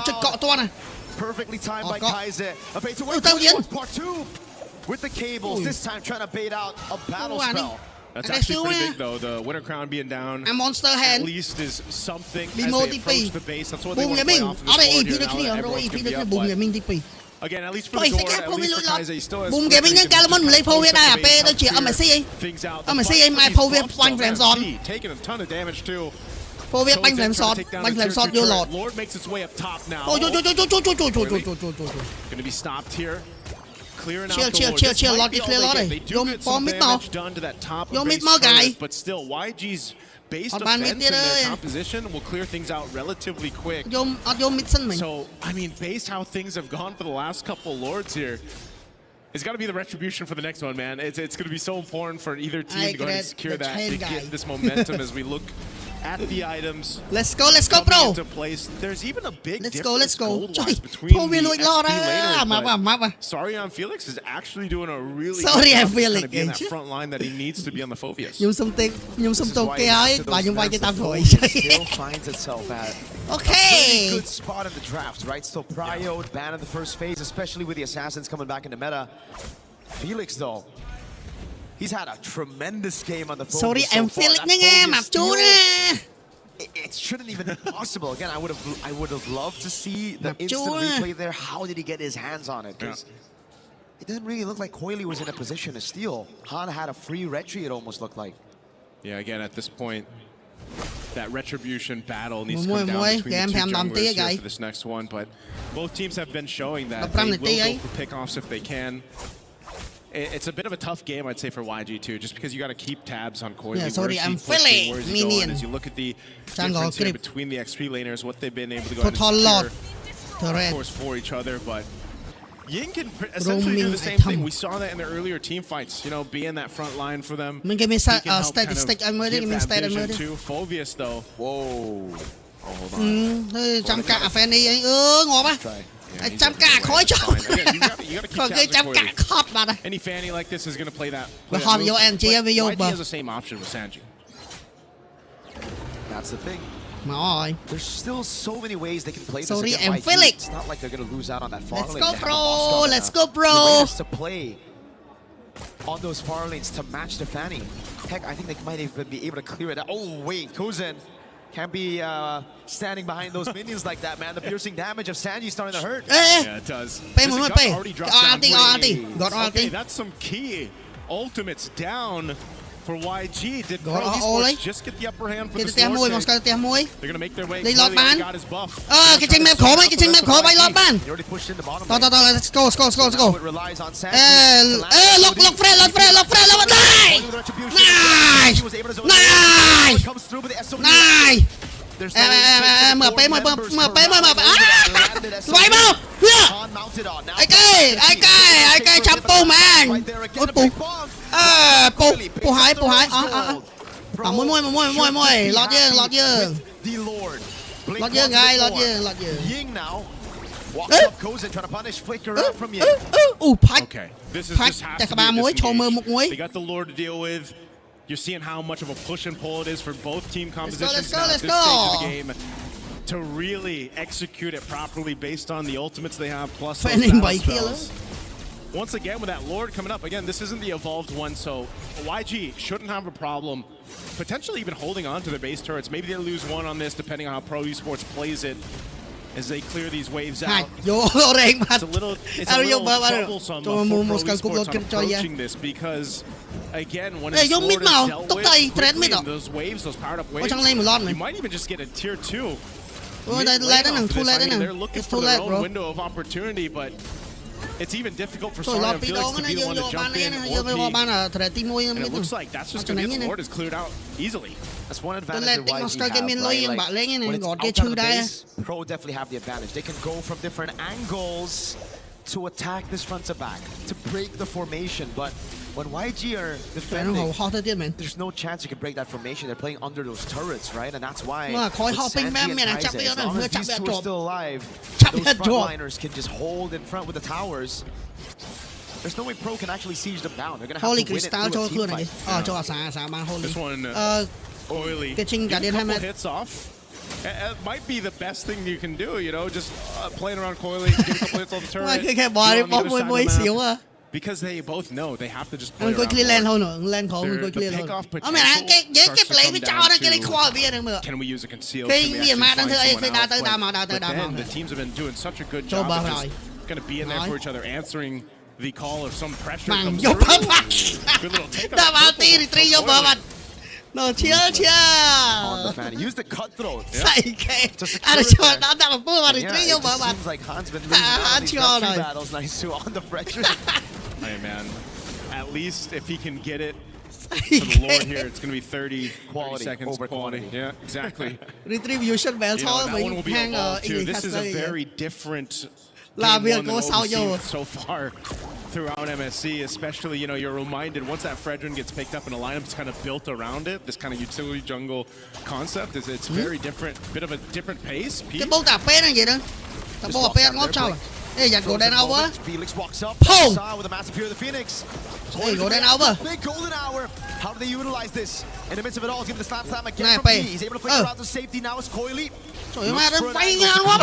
Chất cọ to này. Perfectly timed by Kaiser. Part 2 with the cables. This time trying to bait out a battle spell. That's actually pretty big though. The Winter Crown being down. A monster hand. At least is something as they approach the base. That's what they want to play off in this board here. Now everyone's going to be up, but again, at least for the door, at least for Kaiser, he still has boom gaming nhân cả là mình lấy phô việt đây à pe tôi chỉ ở mà xí mà xí mai phô việt banh flame son taking a ton of damage too. Phô việt banh flame son vô lọt. Lord makes its way up top now. Ôi Gonna be stopped here. Clearing out chill lọt đi clear lọt này. Vô mid máu. Vô mid máu guy. But still YG's base defense and their composition will clear things out relatively quick. So, I mean, based how things have gone for the last couple Lords here, it's got to be the retribution for the next one, man. It's going to be so important for either team to go ahead and secure that, to get this momentum as we look at the items. Let's go, bro. Into place. There's even a big let's difference go. gold-wise between the XP laners, Sorry on Felix is actually doing a really Sorry good on job Felix to be in that front line that he needs to be on the Phobius. Nhưng xung tục kia ấy, và nhưng quay cái tam phổi. Still finds itself at okay. a good spot in the draft, right? Still prio, ban in the first phase, especially with the assassins coming back into meta. Felix though, he's had a tremendous game on the Phobius. Sorry, em Felix nha nghe, mập chú nè. It shouldn't even be possible. Again, I would have loved to see the instant replay there. How did he get his hands on it? Because it didn't really look like Coily was in a position to steal. Han had a free retry, it almost looked like. Yeah, again, at this point, that retribution battle needs to come down between the two junglers here for this next one. But both teams have been showing that they will go for pickoffs if they can. It's a bit of a tough game, I'd say, for YG too, just because you got to keep tabs on Coily. Yeah, sorry, I'm Philly. Minion. As you look at the difference here between the XP laners, what they've been able to go and secure, of course, for each other. But Ying can essentially do the same thing. We saw that in the earlier team fights. You know, be in that front line for them. Mình give me statistic. I'm ready. Give me statistic. Too. Phobius though. Whoa. Oh, hold on. Chăm cả Fanny ấy. Ngọt á. Chăm cả khói cho. Còn cái chăm cả khóp mà đây. Any Fanny like this is going to play that. Mà hòm vô em chia với vô bờ. YG has the same option with Sanji. That's the thing. Rồi. There's still so many ways they can play this Sorry, against YG. Felix. It's not like they're going to lose out on that far lane. Let's go, bro. To play on those far lanes to match the Fanny. Heck, I think they might even be able to clear it out. Oh, wait, Kozen can't be standing behind those minions like that, man. The piercing damage of Sanji starting to hurt. Yeah, it does. Okay, that's some key ultimates down for YG. Did Pro Esports just get the upper hand for the Sword Take? They're going to make their way. Got his buff. Cái chân map khổ mấy, cái chân map khổ bay lọt ban. Let's go. It relies on Sanji. Look, Fred. Nice. Mở P. Vậy mà. Ai cây chấm pu man. Pu hái. Môi. Lọt dương. Ying now. Walks up Kozen trying to punish Flicker out from Ying. Okay, this is just has to be disengaged. They got the lore to deal with. You're seeing how much of a push and pull it is for both team compositions at this stage of the game to really execute it properly based on the ultimates they have plus those battle spells. Once again, with that Lord coming up, again, this isn't the evolved one, so YG shouldn't have a problem potentially even holding on to their base turrets. Maybe they lose one on this depending on how Pro Esports plays it as they clear these waves out. It's a little troublesome for Pro Esports on approaching this because, again, when it's Lord is dealt with quickly in those waves, those powered up waves, you might even just get a tier 2. They're looking for their own window of opportunity, but it's even difficult for Sorry and Felix to be the one to jump in or peek. And it looks like that's just going to be the Lord is cleared out easily. That's one advantage that YG have, right? Like, when it's out of the base, Pro definitely have the advantage. They can go from different angles to attack this front to back, to break the formation. But when YG are defending, there's no chance you can break that formation. They're playing under those turrets, right? And that's why Sanji and Kaizen, as long as these two are still alive, those frontliners can just hold in front with the towers. There's no way Pro can actually siege them down. They're going to have to win it through a team fight. This one, Oily. Get a couple hits off. It might be the best thing you can do, you know, just playing around Coily, get a couple hits on the turret. Because they both know they have to just play around. The pick-off potential can we use a conceal? Can we actually find someone else? But then the teams have been doing such a good job of just going to be in there for each other, answering the call if some pressure comes through. Good little take-off. No, cheer. On the fan. Use the cutthroat. To secure it seems like Han's been losing all these battles. Nice too on the pressure. Hey man, at least if he can get it to the Lord here, it's going to be 30 seconds over quality. Yeah, exactly. Retribution bell that one will be evolved too. This is a very different game one than what we've seen so far. throughout MSC, especially, you're reminded once that Fredrin gets picked up and a lineup's kind of built around it, this kind of utility jungle concept, it's very different, bit of a different pace. Cái bóng tạp pé này vậy đó. Tạp bóng pé ngót sao. Hey, you go down over. Felix walks up. Boom! With a massive of the Phoenix. Hey, go down over. Big golden hour. How do they utilize this? In the midst of it all, he's giving the slam again Này, from P. P. He's able to play around the safety now as Coily. Trời ơi, nó vay ngang quá.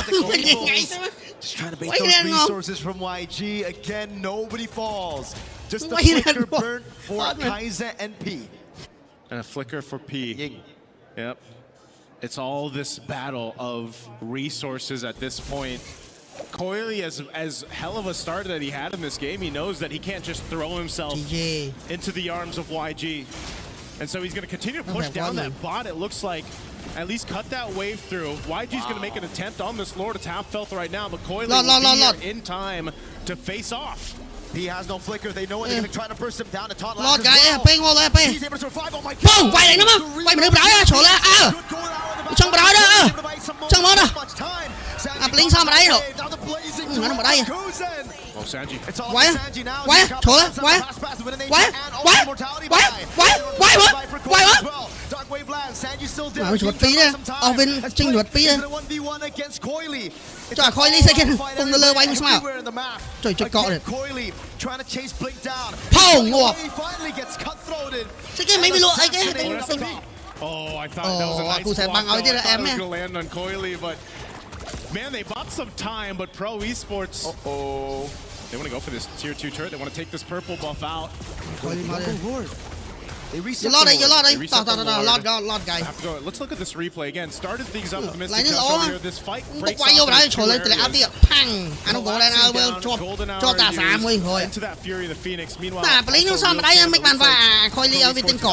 Just trying to bait those resources from YG. Again, nobody falls. Just the flicker burnt for Kaiser and P. And a flicker for P. Yep. It's all this battle of resources at this point. Coily, as hell of a start that he had in this game, he knows that he can't just throw himself into the arms of YG. And so he's going to continue to push down that bot, it looks like. At least cut that wave through. YG's going to make an attempt on this Lord. It's half felt right now, but Coily will be here in time to face off. He has no flicker. They know it. They're going to try to burst him down. The taunt Lord lands as guy, well. He's able to survive. Oh my God. Boom! Quay lại nó mà. Quay mình đừng đá chỗ là Trong đó đó. Trong đó đó. Blink sao mà đấy rồi. Nó mà đây. Quay. Quay. Chỗ là. Quay. Quay. Quay. Quay. Quay. Quay quá. Quay quá. Mà chuột phí đấy. Bên tranh chuột phí đấy. Trời Coily sẽ kia. Cùng nó lơ bay không sao. Trời chuột cọ này. Pong ngọt. Sẽ cái mấy bị lộ ấy cái. Oh, I thought that was a nice block. I thought it was going to land on Coily, but man, they bought some time, but Pro Esports, they want to go for this tier 2 turret. They want to take this purple buff out. They reset Lord guy. Let's look at this replay again. Started things up with the Mystic Gush here. This fight breaks into that Fury of the Phoenix. Meanwhile, going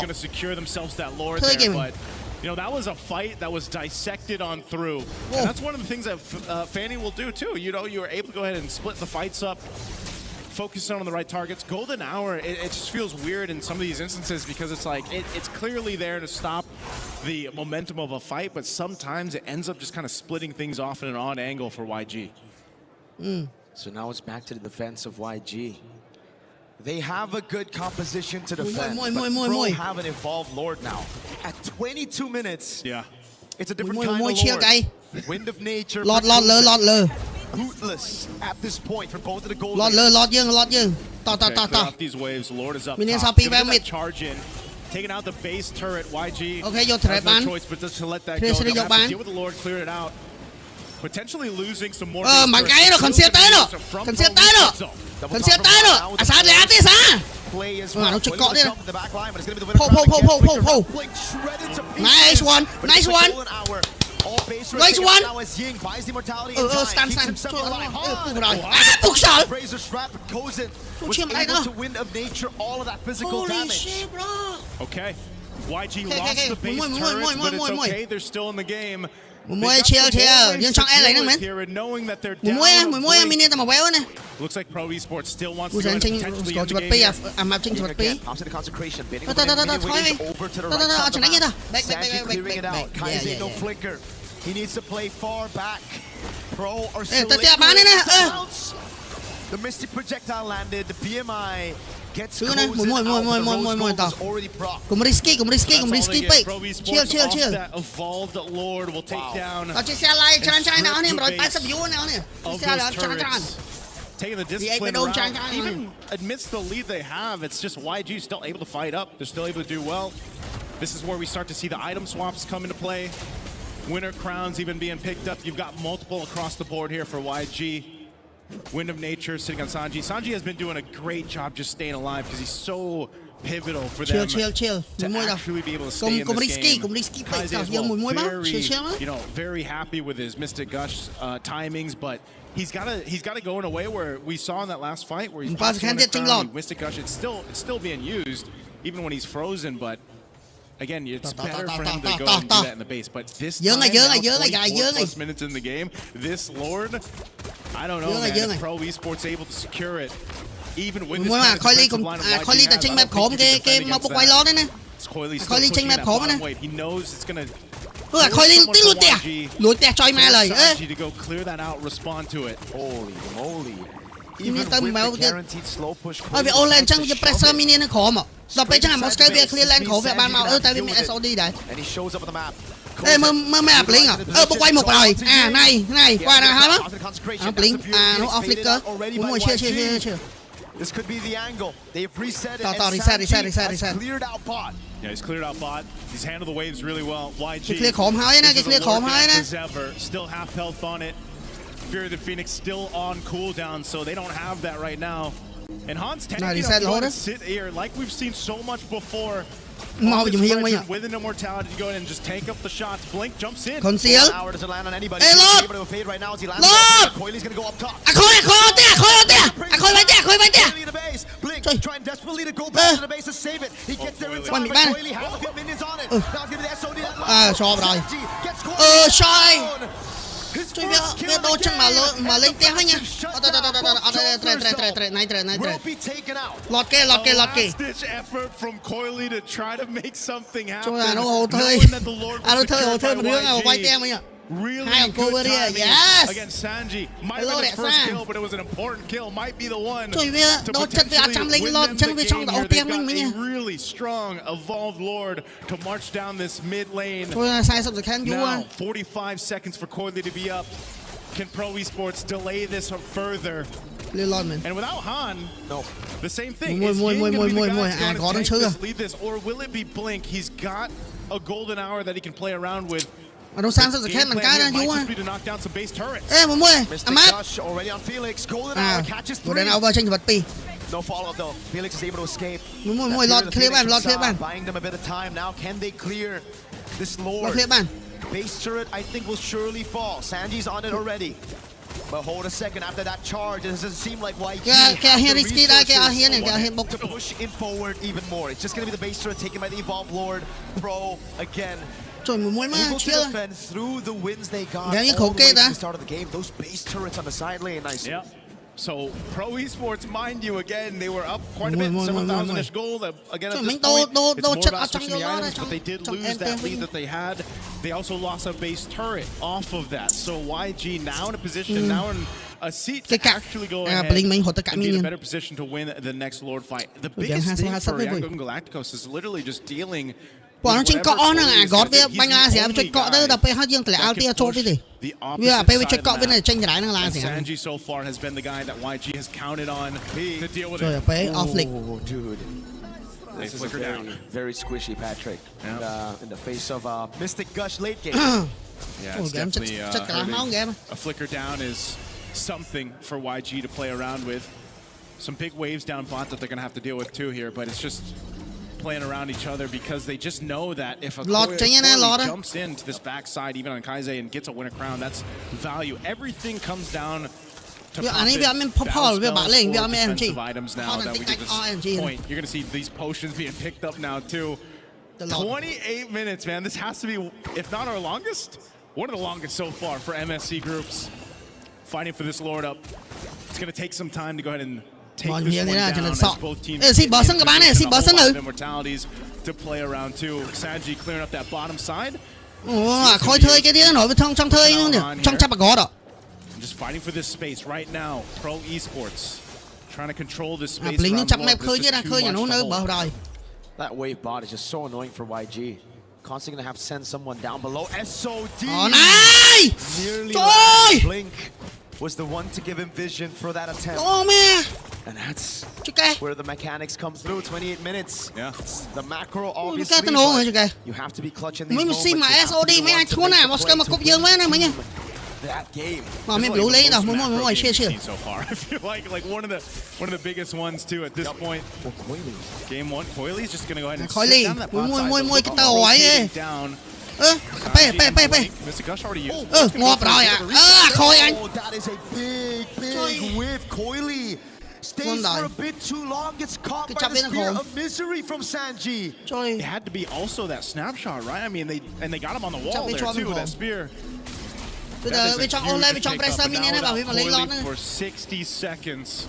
to secure themselves that Lord there, but that was a fight that was dissected on through. And that's one of the things that Fanny will do too. You were able to go ahead and split the fights up, focus on the right targets. Golden Hour, it just feels weird in some of these instances because it's like, it's clearly there to stop the momentum of a fight, but sometimes it ends up just kind of splitting things off in an odd angle for YG. So now it's back to the defense of YG. They have a good composition to defend, but Pro have an evolved Lord now. At 22 minutes, it's a different kind of Lord. Wind of Nature. Lord. Bootless at this point for both of the gold. Lord dương. Off these waves. Lord is up top. Charge in. Taking out the base turret. YG has no choice but just to let that go. They'll have to deal with the Lord, clear it out. Potentially losing some more. Mạnh cái nó cần siết tới nó. Cần siết tới nó. À sao lẹ thế sao? Mà nó chụp cọ đi. Po. Nice one. Nice one. Stand. Bục sợ. Holy shit, bro. Okay. YG lost the base turrets, but it's okay. They're still in the game. Chill. Nhưng trong e lấy năng mến. Mùi mini tao mà quéo nè. Looks like Pro Esports still wants to potentially in the game. Map chinh chuột pi. Thôi mày. Chẳng đánh như tao. Back. No flicker. He needs to play far back. Pro are still the Mystic projectile landed. The BMI gets close. Already proc. Cũng risky. Chill. That evolved Lord will take down. Chiếc xe lại chán nào nè, rồi 80 view nào nè. Chiếc xe lại chán. Taking the discipline around, even amidst the lead they have, it's just YG still able to fight up. They're still able to do well. This is where we start to see the item swaps come into play. Winner crowns even being picked up. You've got multiple across the board here for YG. Wind of Nature sitting on Sanji. Sanji has been doing a great job just staying alive because he's so pivotal for them chill. to actually be able to stay in this game. Kaiser very happy with his Mystic Gush timings, but he's got to go in a way where we saw in that last fight where he's Mystic Gush. It's still being used even when he's frozen, but again, it's better for him to go and do that in the base. But this time, 24+ minutes in the game, this Lord, I don't know, man, if Pro Esports able to secure it, even with this kind of defensive line of YG has, I don't think he can defend against that. Coily's still pushing that bottom wave. He knows it's going to Sanji to go clear that out, respond to it. Holy moly. Even with the guaranteed slow push. Vì online chẳng cái pressure mini nó khó mà. Đọc bây giờ một cái việc clear lane khổ về ban màu tại vì mình SOD đấy. Ê map lính à? Bốc quay một rồi. Này qua nào hả đó? Lính nó off flicker. Cũng ngồi chia. This could be the angle. They've reset it. Reset. Cleared out bot. Yeah, he's cleared out bot. He's handled the waves really well. YG. Clear khóm hơi nè, clear khóm hơi nè. Still half health on it. Fear the Phoenix still on cooldown, so they don't have that right now. And Hans tanking up to sit here like we've seen so much before. With an immortality to go in and just tank up the shots. Blink jumps in. Conceal. Hey, Lord! Coily's gonna go up top. Blink trying desperately to go back to the base to save it. He gets there in time, but Coily has a few minions on it. Now it's gonna be the SOD that cho rồi. Sai. Chơi việc đồ chân mà lên tiếng hết nha. Này. Lọt kê. Ditch effort from Coily to try to make something happen. Chung là nó hồ thơi một đứa nào quay tem ấy nhỉ. Hai thằng cô bên kia, yes. Against Sanji, might have been his first kill, but it was an important kill. Might be the one. Chơi việc đồ chân về trăm linh lọt chân về trong đầu tem mình nhỉ. Really strong evolved lord to march down this mid lane. Thôi là sai sắp rồi khen vua. 45 seconds for Coily to be up. Can Pro Esports delay this further? And without Han, the same thing. Is Ying going to be the guy that's going to lead this, or will it be Blink? He's got a golden hour that he can play around with. Mà đâu sang sao rồi khen bằng cái ra vua. Ê một môi, mát. Golden hour tranh vật pi. No follow-up though. Felix is able to escape. Môi lọt clear bàn. Buying them a bit of time now. Can they clear this lord? Lọt clear bàn. Base turret, I think, will surely fall. Sanji's on it already. But hold a second, after that charge, it doesn't seem like YG has the resources to push in forward even more. It's just going to be the base turret taken by the Evolved Lord. Pro, again, able to defend through the wins they got all the way to the start of the game. Those base turrets on the side lane, nice. Yep. So, Pro Esports, mind you, again, they were up quite a bit, 7,000-ish gold. Again, at this point, it's more about switching the items, but they did lose that lead that they had. They also lost a base turret off of that. So, YG now in a position, now in a seat to actually go ahead and be in a better position to win the next Lord fight. The biggest thing for Yangon Galacticos is literally just dealing bọn nó trên cọ nó gót với banh a gì em trên cọ đó đập hai riêng lại ao tia trôi gì bây giờ bây trên cọ bên này tranh cái nó là gì Sanji so far has been the guy that YG has counted on to deal with it. Bây off flick. Dude. This is a very squishy Patrick in the face of Mystic Gush late game. Yeah, it's definitely a flicker down is something for YG to play around with. Some big waves down bot that they're going to have to deal with too here, but it's just playing around each other because they just know that if a Coily jumps into this backside, even on Kaise, and gets a winner crown, that's value. Everything comes down to defensive items now that we get this point. You're going to see these potions being picked up now too. 28 minutes, man. This has to be, if not our longest, one of the longest so far for MSC groups. Fighting for this Lord up. It's going to take some time to go ahead and take this one down as both teams immortalities to play around too. Sanji clearing up that bottom side. Khói thơi cái tiếng nổi trong thơi luôn nhỉ, trong chắp bạc gõ đó. Just fighting for this space right now. Pro Esports trying to control this space. Lính nó chắp mép khơi chứ là khơi nhà nó nơi bờ rồi. That wave bot is just so annoying for YG. Constantly gonna have to send someone down below. SOD. Này! Trời! Blink was the one to give him vision for that attempt. Man. And that's where the mechanics come through. 28 minutes. Yeah. It's the macro obviously. You have to be clutch in these moments. Mình mà SOD mấy anh thua nào, mà cúp dương mấy này mấy nhỉ? That game. Mà mình blue lấy đâu, muốn share. So far, I feel like one of the biggest ones too at this point. Game 1, Coily's just gonna go ahead and sit down that bot side. Môi cái tàu ấy. Down. Pe. Mr. Gush already used. Ngọt rồi à. Khôi anh. That is a big whiff. Coily stays for a bit too long. Gets caught by the spear of misery from Sanji. It had to be also that snapshot, right? I mean, they got him on the wall there too. That spear. Bây giờ bên trong online bên trong pressure mini này bảo mà lấy lót nữa. For 60 seconds,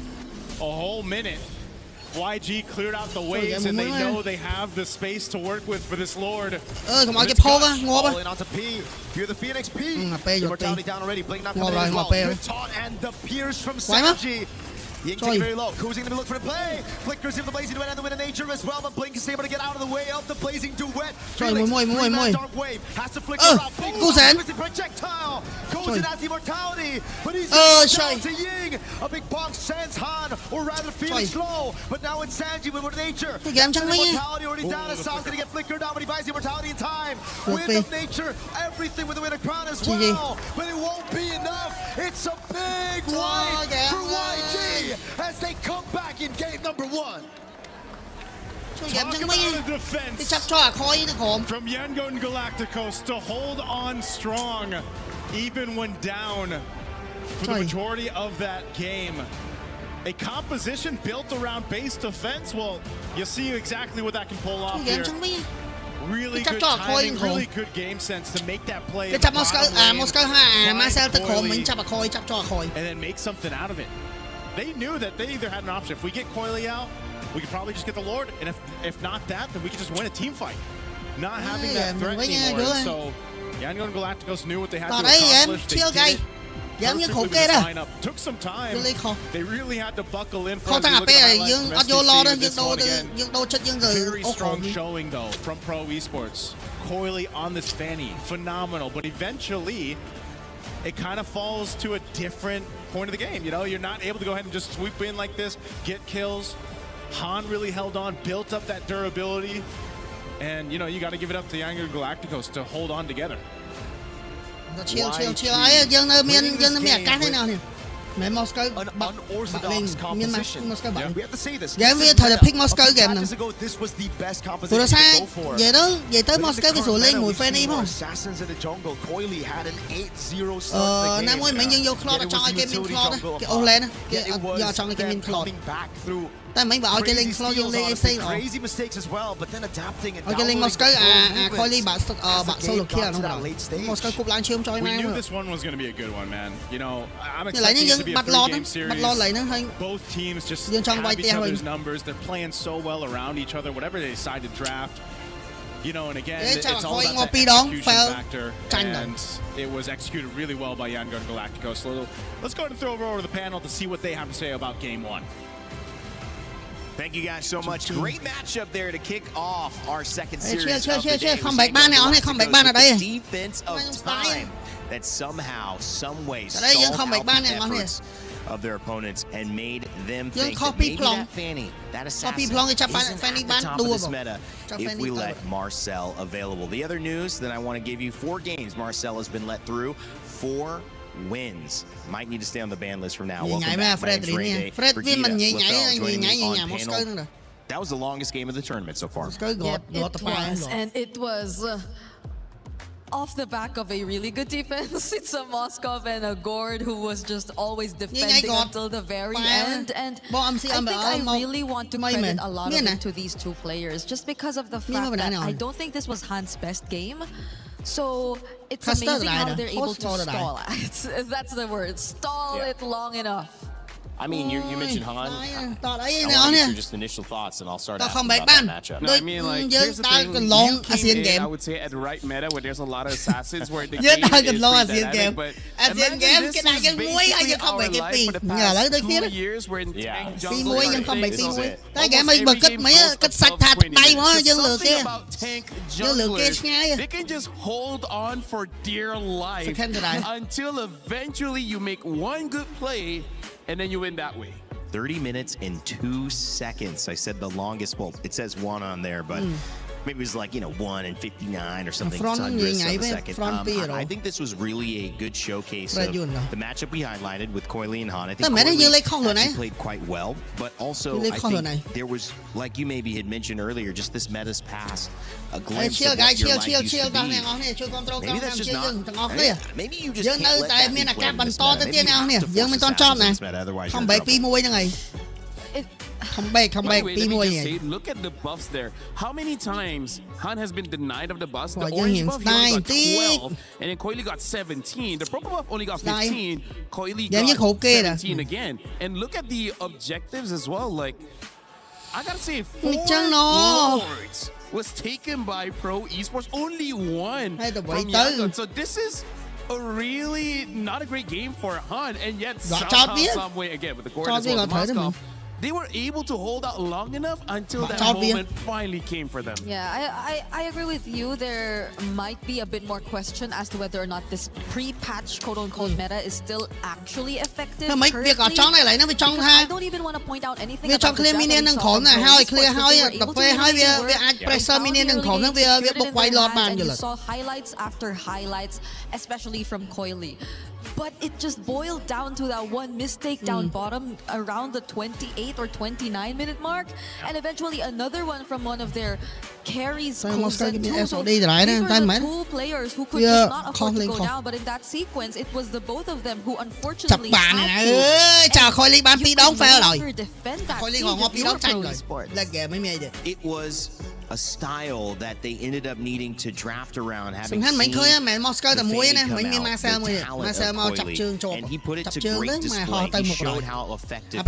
a whole minute. YG cleared out the waves and they know they have the space to work with for this Lord. Không ai cái phô á, ngô ba. Onto P. Fear the Phoenix P. Immortality down already. Blink not coming as well. Good taunt and the pierce from Sanji. Ying taking very low. Cruising to look for the play. Flickers in the Blazing Duet and the Wind of Nature as well, but Blink is able to get out of the way of the Blazing Duet. Dark Wave has to flicker out. Big projectile goes in as the Immortality, but he's down to Ying. A big box sends Han, or rather Phoenix slow, but now it's Sanji with Wind of Nature. Immortality already down. Assad's gonna get flickered down, but he buys the Immortality in time. Wind of Nature, everything with the Wind of Crown as well, but it won't be enough. It's a big wipe for YG as they come back in game number 1. Talk about a defense from Yangon and Galacticos to hold on strong even when down for the majority of that game. A composition built around base defense. Well, you see exactly what that can pull off here. Really good timing, really good game sense to make that play. And then make something out of it. They knew that they either had an option. If we get Coily out, we could probably just get the Lord, and if not that, then we could just win a team fight. Not having that threat anymore. And so Yangon and Galacticos knew what they had to accomplish. They did it. Took some time. They really had to buckle in for very strong showing though from Pro Esports. Coily on this Fanny, phenomenal. But eventually, it kind of falls to a different point of the game. You know, you're not able to go ahead and just sweep in like this, get kills. Han really held on, built up that durability, and you know you got to give it up to Yangon Galacticos to hold on together. Chill ấy dân nơi miền cát thế nào nhỉ? Mấy Moscow unorthodox composition. We have to say this. Game bây thời là pick Moscow game này. This was the best Tụi composition nó to sai go for. về tới Moscow cái số lên mùi fan đi không? Assassins in the jungle. Coily had an 8-0 start to the game. Nam ơi mấy nhân vô Claw trong cái game min Claw đó. Cái Olen á, cái giờ trong cái game min Claw. Tại mấy bảo cái link Claw vô lên FC rồi. Crazy mistakes as well, but then adapting and cái link Moscow Coily bạn solo kia đúng không? Moscow cúp láng chưa cho We mai. knew this one was going to be a good one, man. You know, I'm lại expecting it to be a three-game series. Both teams just have each other's numbers. They're playing so well around each other, whatever they decide to draft. You know, and again, it's all about the execution factor, and it was executed really well by Yangon Galacticos. So let's go ahead and throw over to the panel to see what they have to say about Game 1. Thank you guys so much. Great matchup there to kick off our second series. Không bạch ban này, không bạch ban ở đây. Defense of time that somehow, some way, stalled out the efforts of their opponents and made them think that maybe that Fanny, that assassin, isn't at the top of this meta if we let Marcel available. The other news that I want to give you, 4 games Marcel has been let through, 4 wins. Might need to stay on the ban list from now. Welcome back, my name's Ray Day. That was the longest game of the tournament so far. Yep, it was, and it was off the back of a really good defense. It's a Moskov and a Gord who was just always defending until the very end. And I think I really want to credit a lot of it to these two players, just because of the fact that I don't think this was Han's best game. So it's amazing how they're able to stall it. That's the word. Stall it long enough. I mean, you mentioned Han. I want to get your just initial thoughts, and I'll start asking about that matchup. No, I mean, like, here's the thing. You came in, I would say, at the right meta where there's a lot of assassins where the game is pretty dynamic, but imagine this is basically our life for the past 2 years where in tank jungle this is it. Almost every game goes above 20 minutes. Something about tank junglers, they can just hold on for dear life until eventually you make one good play and then you win that way. 30 minutes and 2 seconds. I said the longest. Well, it says 1 on there, but maybe it was like, 1 and 59 or something. I think this was really a good showcase of the matchup we highlighted with Coily and Han. I think Coily played quite well, but also I think there was, like you maybe had mentioned earlier, just this meta's past, a glimpse of what your life used to be. Maybe that's just not. Maybe you just can't let that be played in this meta. Maybe you have to force assassins in this meta, otherwise you're in trouble. Look at the buffs there. How many times Han has been denied of the buffs? The orange buff, he only got 12, and then Coily got 17. The purple buff only got 15. Coily got 17 again. And look at the objectives as well. Like, I gotta say, 4 Lords was taken by Pro Esports. Only 1 from Yangon. So this is a really not a great game for Han, and yet somehow, some way, again, with the Gordon as well, the Moskov, they were able to hold out long enough until that moment finally came for them. Yeah, I agree with you. There might be a bit more question as to whether or not this pre-patch quote-unquote meta is still actually effective. I don't even want to point out anything about the minion and you saw highlights after highlights, especially from Coily. But it just boiled down to that one mistake down bottom around the 28 or 29 minute mark, and eventually another one from one of their carries. These were the two players who could just not afford to go down, but in that sequence, it was the both of them who unfortunately had to. You could no longer defend that siege if you were Pro Esports. It was a style that they ended up needing to draft around, having seen and he put it to great display. He showed how effective it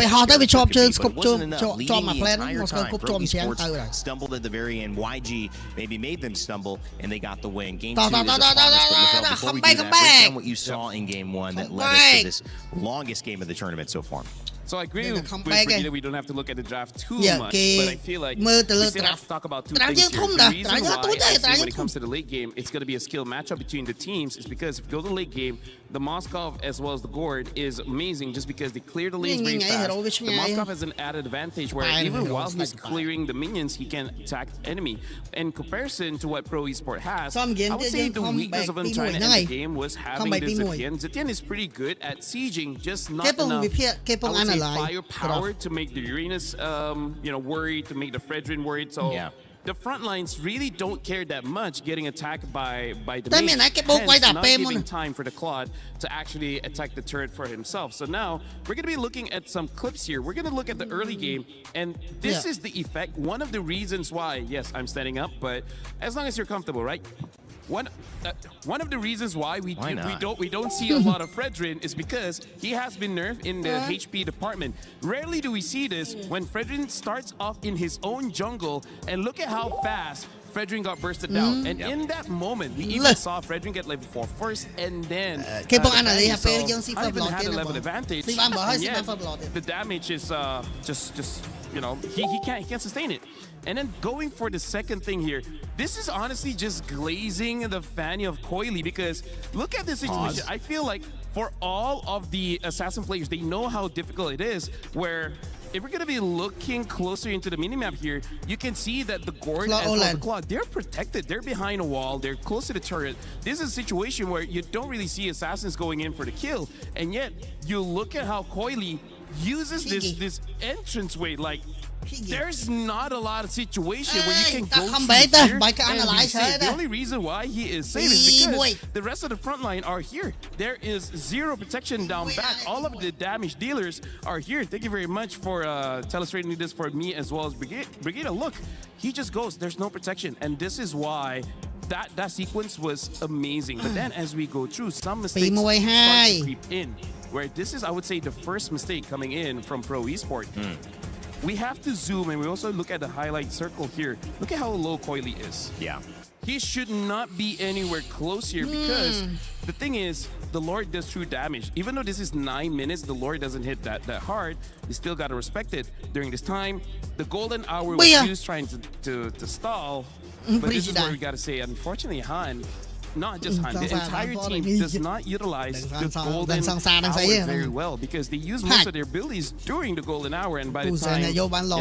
wasn't enough. Leading the entire time, Pro Esports stumbled at the very end. YG maybe made them stumble, and they got the win. Game 2 is upon us, but before we do that, break down what you saw in Game 1 that led us to this longest game of the tournament so far. So I agree with Brigitte, we don't have to look at the draft too much, but I feel like we still have to talk about two things here. The reason why I see when it comes to the late game, it's going to be a skill matchup between the teams is because if you go to the late game, the Moskov as well as the Gord is amazing just because they clear the lanes very fast. The Moskov has an added advantage where even while he's clearing the minions, he can attack the enemy. In comparison to what Pro Esport has, I would say the weakness of him trying to end the game was having this Zetian. Zetian is pretty good at sieging, just not enough, I would say, firepower to make the Uranus worried, to make the Fredrin worried. So the front lines really don't care that much getting attacked by the mage, hence not giving time for the Claude to actually attack the turret for himself. So now we're going to be looking at some clips here. We're going to look at the early game, and this is the effect. One of the reasons why, yes, I'm standing up, but as long as you're comfortable, right? One of the reasons why we don't see a lot of Fredrin is because he has been nerfed in the HP department. Rarely do we see this when Fredrin starts off in his own jungle, and look at how fast Fredrin got bursted down. And in that moment, we even saw Fredrin get level 4 first, and then not even had a level advantage. And yet, the damage is just he can't sustain it. And then going for the second thing here, this is honestly just glazing the fanny of Coily, because look at this situation. I feel like for all of the Assassin players, they know how difficult it is, where if we're going to be looking closer into the minimap here, you can see that the Gord as well as the Claw, they're protected. They're behind a wall. They're close to the turret. This is a situation where you don't really see Assassins going in for the kill. And yet, you look at how Coily uses this entranceway. Like, there's not a lot of situation where you can go through here and be safe. The only reason why he is safe is because the rest of the front line are here. There is zero protection down back. All of the damage dealers are here. Thank you very much for illustrating this for me as well as Brigitte. Look, he just goes. There's no protection. And this is why that sequence was amazing. But then as we go through, some mistakes start to creep in. Where this is, I would say, the first mistake coming in from Pro Esport. We have to zoom, and we also look at the highlight circle here. Look at how low Coily is. Yeah. He should not be anywhere close here because the thing is, the Lord does true damage. Even though this is 9 minutes, the Lord doesn't hit that hard. You still got to respect it. During this time, the golden hour was used trying to stall. But this is where we got to say, unfortunately, Han, not just Han, the entire team does not utilize the golden hour very well, because they use most of their abilities during the golden hour, and by the time it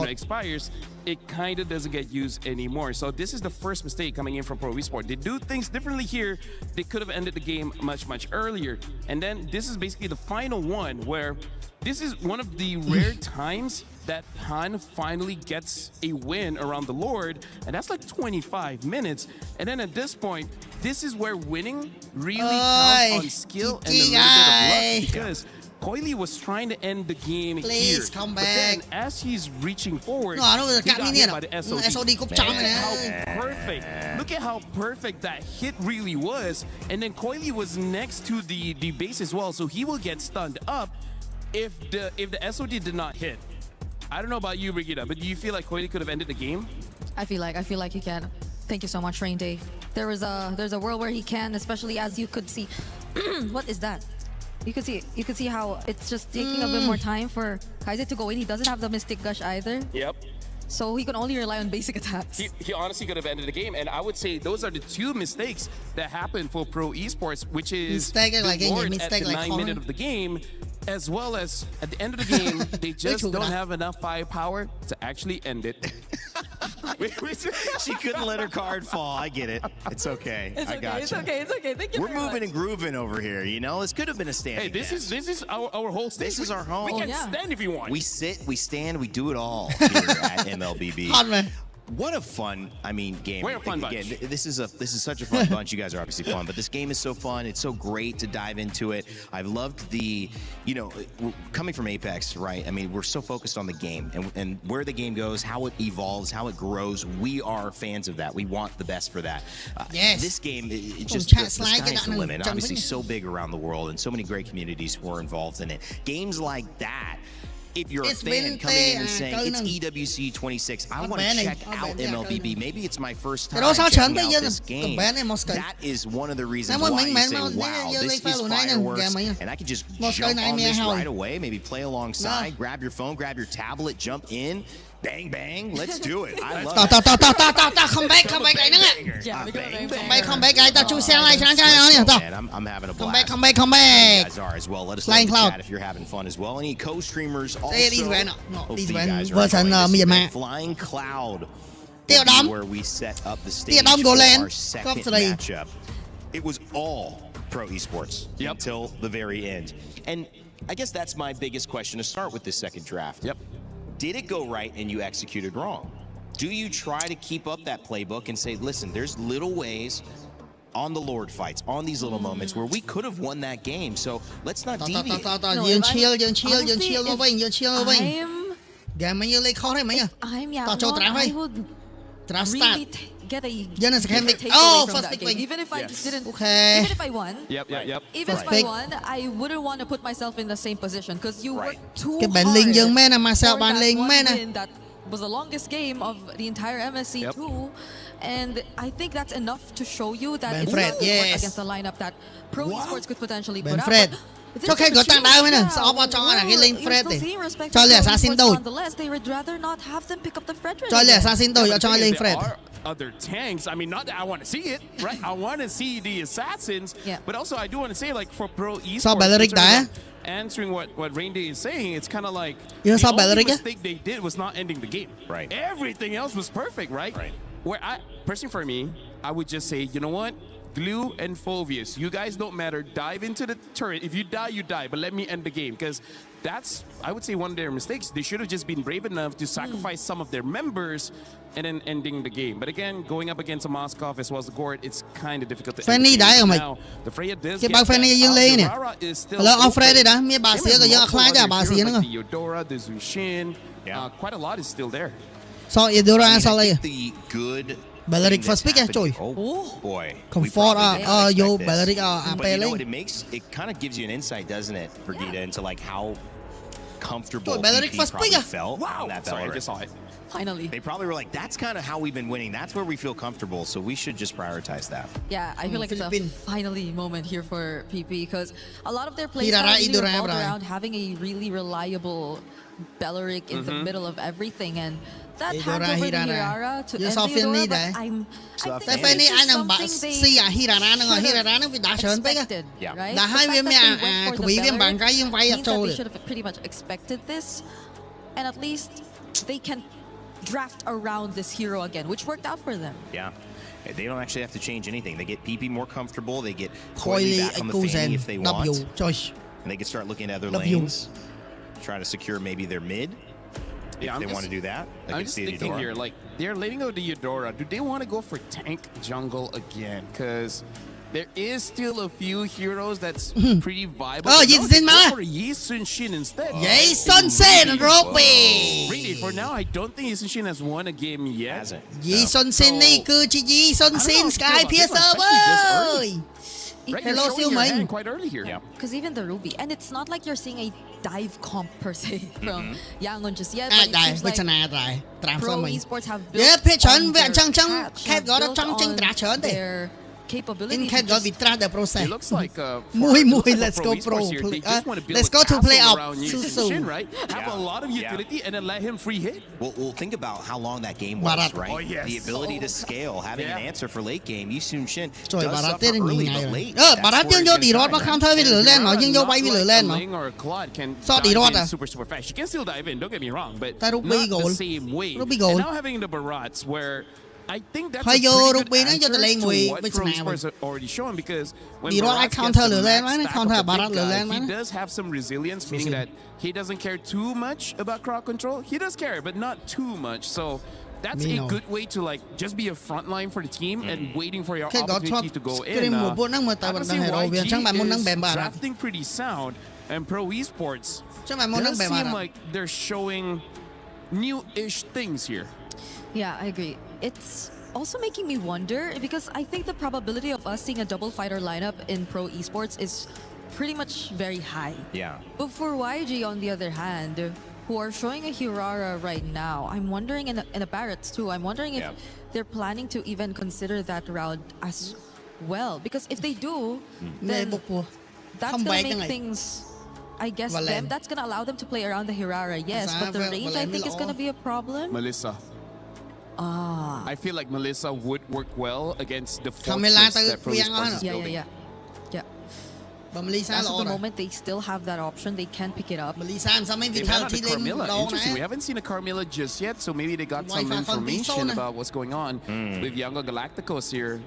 expires, it kind of doesn't get used anymore. So this is the first mistake coming in from Pro Esport. They do things differently here. They could have ended the game much earlier. And then this is basically the final one, where this is one of the rare times that Han finally gets a win around the Lord, and that's like 25 minutes. And then at this point, this is where winning really counts on skill and a little bit of luck, because Coily was trying to end the game here. But then as he's reaching forward, he got hit by the SOD. Look at how perfect that hit really was. And then Coily was next to the base as well, so he will get stunned up if the SOD did not hit. I don't know about you, Brigitte, but do you feel like Coily could have ended the game? I feel like he can. Thank you so much, Rain Day. There's a world where he can, especially as you could see. what is that? You can see how it's just taking a bit more time for Kaiser to go in. He doesn't have the Mystic Gush either. Yep. So he can only rely on basic attacks. He honestly could have ended the game, and I would say those are the two mistakes that happened for Pro Esports, which is the Lord at the 9 minute of the game, as well as at the end of the game, they just don't have enough firepower to actually end it. She couldn't let her card fall. I get it. It's okay. I got you. It's okay. Thank you. We're moving and grooving over here. You know, this could have been a standing. Hey, this is our whole stage. This is our home. We can stand if you want. We sit, we stand, we do it all here at MLBB. Hot man. What a fun, game. We're a fun bunch. Again, this is such a fun bunch. You guys are obviously fun, but this game is so fun. It's so great to dive into it. I've loved the, coming from Apex, right? I mean, we're so focused on the game and where the game goes, how it evolves, how it grows. We are fans of that. We want the best for that. Yes. This game, it just the sky's the limit. Obviously, so big around the world and so many great communities who are involved in it. Games like that. If you're a fan coming in and saying it's EWC 26, I want to check out MLBB. Maybe it's my first time checking out this game. That is one of the reasons why you say, wow, this is fireworks. And I can just jump on this right away, maybe play alongside, grab your phone, grab your tablet, jump in. Bang, bang, let's do it. I love it. Come back lại nữa ạ. Come back lại, tao chui xe lại cho nó chơi nó nhỉ. I'm having a blast. Come back. You guys are as well. Let us know in the chat if you're having fun as well. Any co-streamers also. Đi về version Myanmar. Flying Cloud. Tiêu đấm. Where we set up the stage for our second matchup. It was all Pro Esports until the very end. And I guess that's my biggest question to start with this second draft. Yep. Did it go right and you executed wrong? Do you try to keep up that playbook and say, listen, there's little ways on the Lord fights, on these little moments where we could have won that game, so let's not deviate. Dương chill vô vinh. Game mấy như lấy khó đấy mấy nhỉ? Tao cho trả thôi. Trả start. Get a first pick win. Even if I didn't, okay. even if I won, even if I won, I wouldn't want to put myself in the same position because you worked too hard. Bản link dương mê nè mà sao bản link mê nè. That was the longest game of the entire MSC too, and I think that's enough to show you that it's not against the lineup that Pro Esports could potentially put out. Cho khe gọi tăng đau mấy nè, sao bỏ cho là cái link Fred đi. Cho lẹ assassin đâu. They would rather not have them pick up the Fred. Cho lẹ assassin đâu cho link Fred. Other tanks. I mean, not that I want to see it, right? I want to see the assassins, but also I do want to say, like, for Pro Esports, answering what Rainday is saying, it's kind of like the only mistake they did was not ending the game. Right. Everything else was perfect, right? Where personally for me, I would just say, you know what? Glue and Phovius, you guys don't matter. Dive into the turret. If you die, you die. But let me end the game because that's, I would say, one of their mistakes. They should have just been brave enough to sacrifice some of their members and then ending the game. But again, going up against a Moskov as well as the Gord, it's kind of difficult to end the game. Now, the Freya does get back. Dorara is still the Eudora, the Zushin, quite a lot is still there. So Eudora sao đây? The good Belleric first pick trời. Oh boy. Comfort yo Belleric But you know what it makes? It kind of gives you an insight, doesn't it, Brigida, into like how comfortable PP probably felt on that Belleric. Sorry, I just saw it. Finally. They probably were like, that's kind of how we've been winning. That's where we feel comfortable. So we should just prioritize that. Yeah, I feel like it's a finally moment here for PP because a lot of their plays really revolved around having a really reliable Belleric in the middle of everything, and that hands over to Hirara to end the Eudora, but I'm thinking this is something they expected, right? The fact that they went for the Belleric means that they should have pretty much expected this, and at least they can draft around this hero again, which worked out for them. Yeah. They don't actually have to change anything. They get PP more comfortable. They get Coily back on the fanny if they want. And they can start looking at other lanes. Try to secure maybe their mid. If they want to do that. I'm just thinking here, like, they're letting go the Eudora. Do they want to go for tank jungle again? Because there is still a few heroes that's pretty viable. Oh, Yi Sun mà. For Yi Sun Shin instead. Yi Sun Shin, Robbie. Really, for now, I don't think Yi Sun Shin has won a game yet. Hasn't. Yi Sun Shin này cứ chỉ Yi Sun Shin Sky Piercer ơi. Hello, still mine. Quite early here. Because even the Ruby, and it's not like you're seeing a dive comp per se from Yangon just yet. But it seems like Pro Esports have built on their catch, on their capability. In can go be try the process. It looks like let's go pro. Let's go to playoff. Shin, right? Have a lot of utility and then let him free hit. Well, think about how long that game was, right? Oh, yes. The ability to scale, having an answer for late game. Yi Soon-shin does suffer early, but late. Barat dương vô đi rót mà không thôi với lửa lên mà dương vô bay với lửa lên mà. So đi rót à? Super fast. She can still dive in. Don't get me wrong, but not the same way. And now having the Barats where I think that's a pretty good answer to what Pro Esports already shown because when Barat gets the max stack of the big he does have some resilience, meaning that he doesn't care too much about crowd control. He does care, but not too much. So that's a good way to like just be a front line for the team and waiting for your opportunity to go in. I can see YG is drafting pretty sound, and Pro Esports does seem like they're showing new-ish things here. Yeah, I agree. It's also making me wonder because I think the probability of us seeing a double fighter lineup in Pro Esports is pretty much very high. Yeah. But for YG, on the other hand, who are showing a Hirara right now, I'm wondering, and a Barretts too, I'm wondering if they're planning to even consider that round as well. Because if they do, then that's going to make things, I guess, that's going to allow them to play around the Hirara, yes, but the range I think is going to be a problem. Melissa. I feel like Melissa would work well against the fortress that Pro Esports is building. As of the moment, they still have that option. They can pick it up. Interesting. We haven't seen a Carmilla just yet, so maybe they got some information about what's going on with Yango Galacticos here.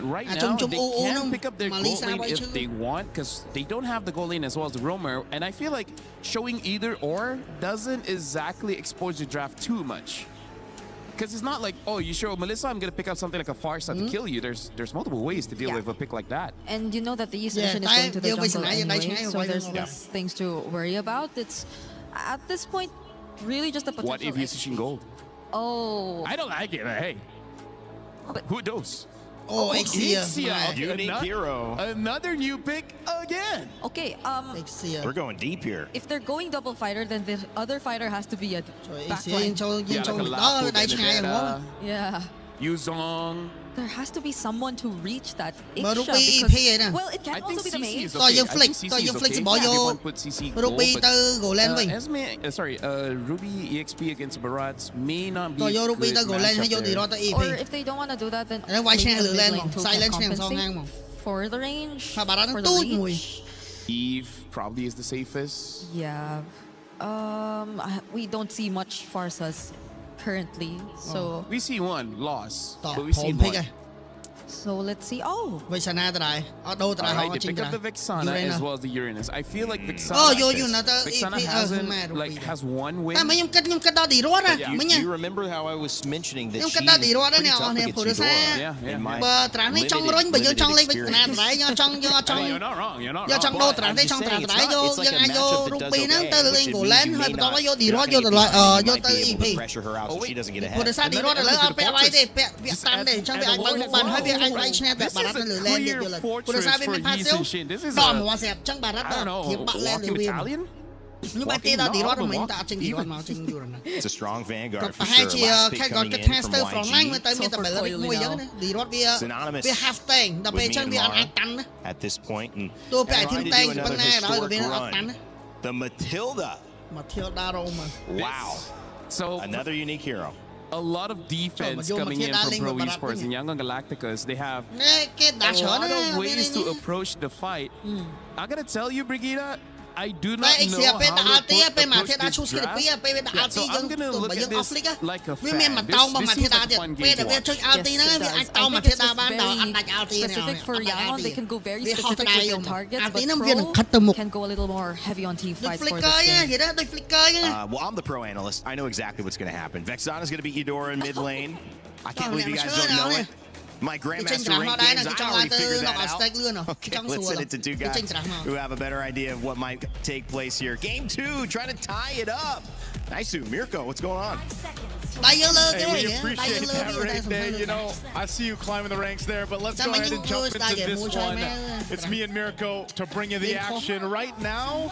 Right now, they can pick up their gold lane if they want, because they don't have the gold lane as well as the roamer. And I feel like showing either or doesn't exactly expose the draft too much. Because it's not like, oh, you show Melissa, I'm going to pick up something like a Farsa to kill you. There's multiple ways to deal with a pick like that. And you know that the East Nation is going to the jungle anyway, so there's less things to worry about. It's, at this point, really just a potential. What if he's shooting gold? Oh. I don't like it, but hey. But who knows? Oh, Ixia. Unique hero. Another new pick again. Okay, we're going deep here. If they're going double fighter, then the other fighter has to be a backline. Yeah. Yuzong. There has to be someone to reach that Ixia. Well, it can also be the main. Ruby EXP against Barats may not be a good matchup. Or if they don't want to do that, then compensate for the range. For the reach. Eve probably is the safest. Yeah. We don't see much Farsas currently, so we see one loss, but we see one. So let's see. Oh, they pick up the Vexana as well as the Uranus. I feel like Vexana has one win. Do you remember how I was mentioning that she was pretty tough against Eudora in my limited experience? You're not wrong. You're not wrong. I'm just saying it's like a matchup that does okay, which means you may not be able to pressure her out so she doesn't get ahead. This clear fortress for Yi Sun-shin. This is a, I don't know, walking battalion? It's a strong vanguard for sure. Last pick coming in from YG. Synonymous with Myanmar at this point. And trying to do another historic run. The Matilda. Wow. So another unique hero. A lot of defense coming in from Pro Esports and Yangon Galacticos. They have a lot of ways to approach the fight. I gotta tell you, Brigitte, I do not know how to approach this draft. So I'm gonna look at this like a fan. This seems like a fun game to watch. Specific for Yangon, they can go very specific with their targets, but Pro can go a little more heavy on team fights for this game. Well, I'm the pro analyst. I know exactly what's going to happen. Vexana's going to beat Eudora in mid lane. I can't believe you guys don't know it. My Grandmaster rank games, I already figured that out. Okay, let's send it to two guys who have a better idea of what might take place here. Game 2, trying to tie it up. Nice, Mirko, what's going on? Hey, we appreciate that right there. You know, I see you climbing the ranks there, but let's go ahead and jump into this one. It's me and Mirko to bring you the action right now.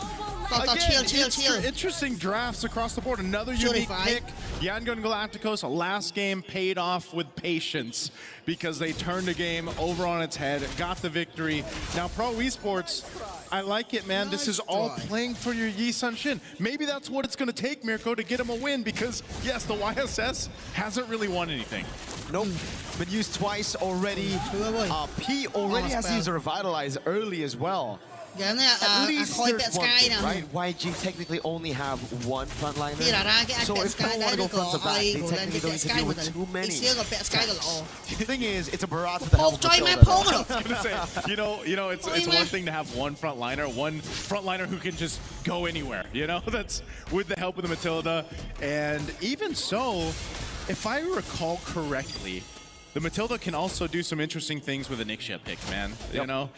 Interesting drafts across the board. Another unique pick. Yangon Galacticos, last game paid off with patience because they turned the game over on its head, got the victory. Now, Pro Esports, I like it, man. This is all playing for your Yi Sun-shin. Maybe that's what it's going to take, Mirko, to get him a win because, yes, the YSS hasn't really won anything. Nope. Been used twice already. P already has to use a Revitalize early as well. At least there's one thing, right? YG technically only have one frontliner. So if they want to go front to back, they technically don't need to deal with too many. The thing is, it's a barrage with the help of Matilda. I was gonna say, you know, it's one thing to have one frontliner who can just go anywhere. You know, that's with the help of the Matilda. And even so, if I recall correctly, the Matilda can also do some interesting things with a Nixia pick, man. You know,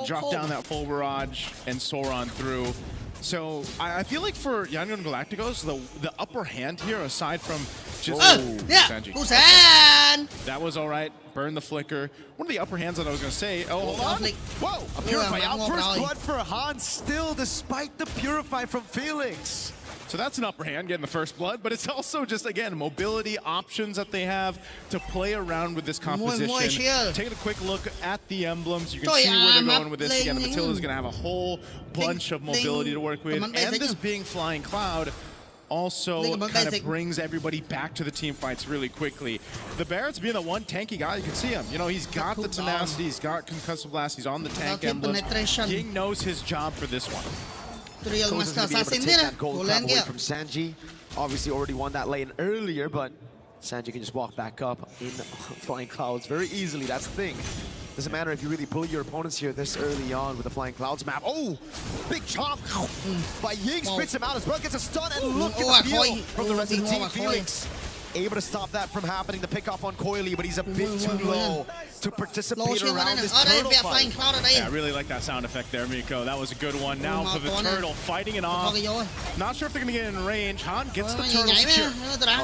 drop down that full barrage and Sauron through. So I feel like for Yangon Galacticos, the upper hand here, aside from just Sanji. That was all right. Burn the flicker. One of the upper hands that I was going to say. Oh, hold on. Whoa! A Purify out. First blood for Han still, despite the Purify from Felix. So that's an upper hand, getting the first blood, but it's also just, again, mobility options that they have to play around with this composition. Taking a quick look at the emblems, you can see where they're going with this. Again, the Matilda's going to have a whole bunch of mobility to work with, and this being Flying Cloud also kind of brings everybody back to the team fights really quickly. The Barrett's being the one tanky guy, you can see him. You know, he's got the tenacity, he's got concussive blast, he's on the tank emblems. Ying knows his job for this one. Koza's gonna be able to take that gold crab away from Sanji. Obviously already won that lane earlier, but Sanji can just walk back up in Flying Clouds very easily. That's the thing. Doesn't matter if you really bully your opponents here this early on with the Flying Clouds map. Oh, big chop by Ying, spits him out as well, gets a stun, and look at the heal from the rest of the team. Felix able to stop that from happening, the pick off on Coily, but he's a bit too low to participate around this turtle fight. Yeah, I really like that sound effect there, Miko. That was a good one. Now for the turtle, fighting it off. Not sure if they're going to get in range. Han gets the turtle secure.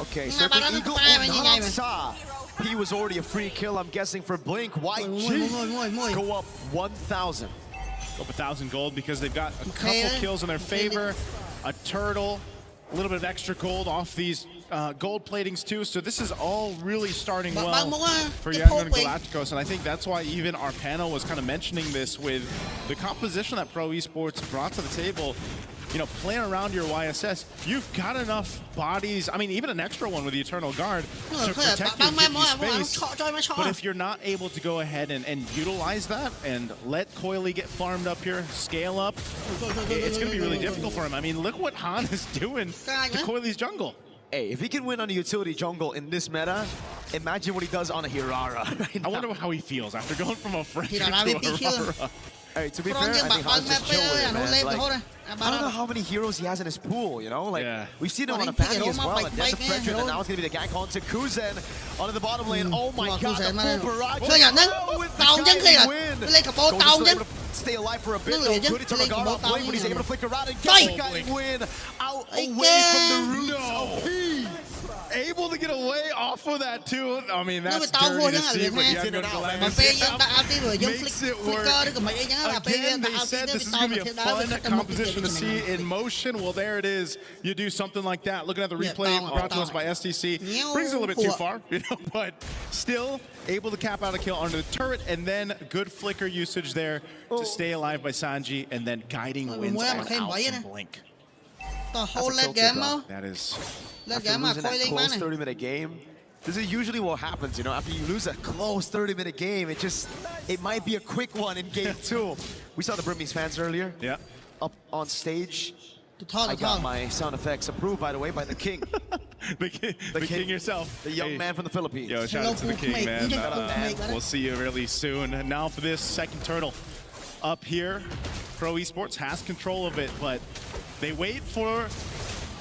Okay, Serpent Eagle on Sa. He was already a free kill, I'm guessing, for Blink. YG go up 1,000. Go up 1,000 gold because they've got a couple kills in their favor. A turtle, a little bit of extra gold off these gold platings too, so this is all really starting well for Yangon Galacticos, and I think that's why even our panel was kind of mentioning this with the composition that Pro Esports brought to the table. You know, playing around your YSS, you've got enough bodies, I mean, even an extra one with the Eternal Guard to protect you, give you space. But if you're not able to go ahead and utilize that and let Coily get farmed up here, scale up, it's going to be really difficult for him. I mean, look what Han is doing to Coily's jungle. Hey, if he can win on a utility jungle in this meta, imagine what he does on a Hirara right now. I wonder how he feels after going from a French to a Hirara. Hey, to be fair, I think Han's just chill with it, man. Like, I don't know how many heroes he has in his pool, you know? Like, we've seen him on a Fanny as well, and there's the pressure, and now it's going to be the gank onto Kuzen onto the bottom lane. Oh my god, the full barrage. With the win. Stay alive for a bit, though. Good Eternal Guard off Blink, but he's able to flick around and get the guiding win out away from the roots. Able to get away off of that too. I mean, that's dirty to see, but Yangon Galacticos makes it work. Again, they said this is going to be a fun composition to see in motion. Well, there it is. You do something like that. Looking at the replay brought to us by STC. Brings it a little bit too far, you know, but still able to cap out a kill under the turret, and then good flicker usage there to stay alive by Sanji, and then guiding wins out from Blink. The whole late game, that is. After losing that close 30-minute game, this is usually what happens, you know, after you lose a close 30-minute game, it might be a quick one in game 2. We saw the Burmese fans earlier. Yeah. Up on stage. I got my sound effects approved, by the way, by the king. the king yourself. The young man from the Philippines. Yo, shout out to the king, man. We'll see you really soon. And now for this second turtle. Up here, Pro Esports has control of it, but they wait for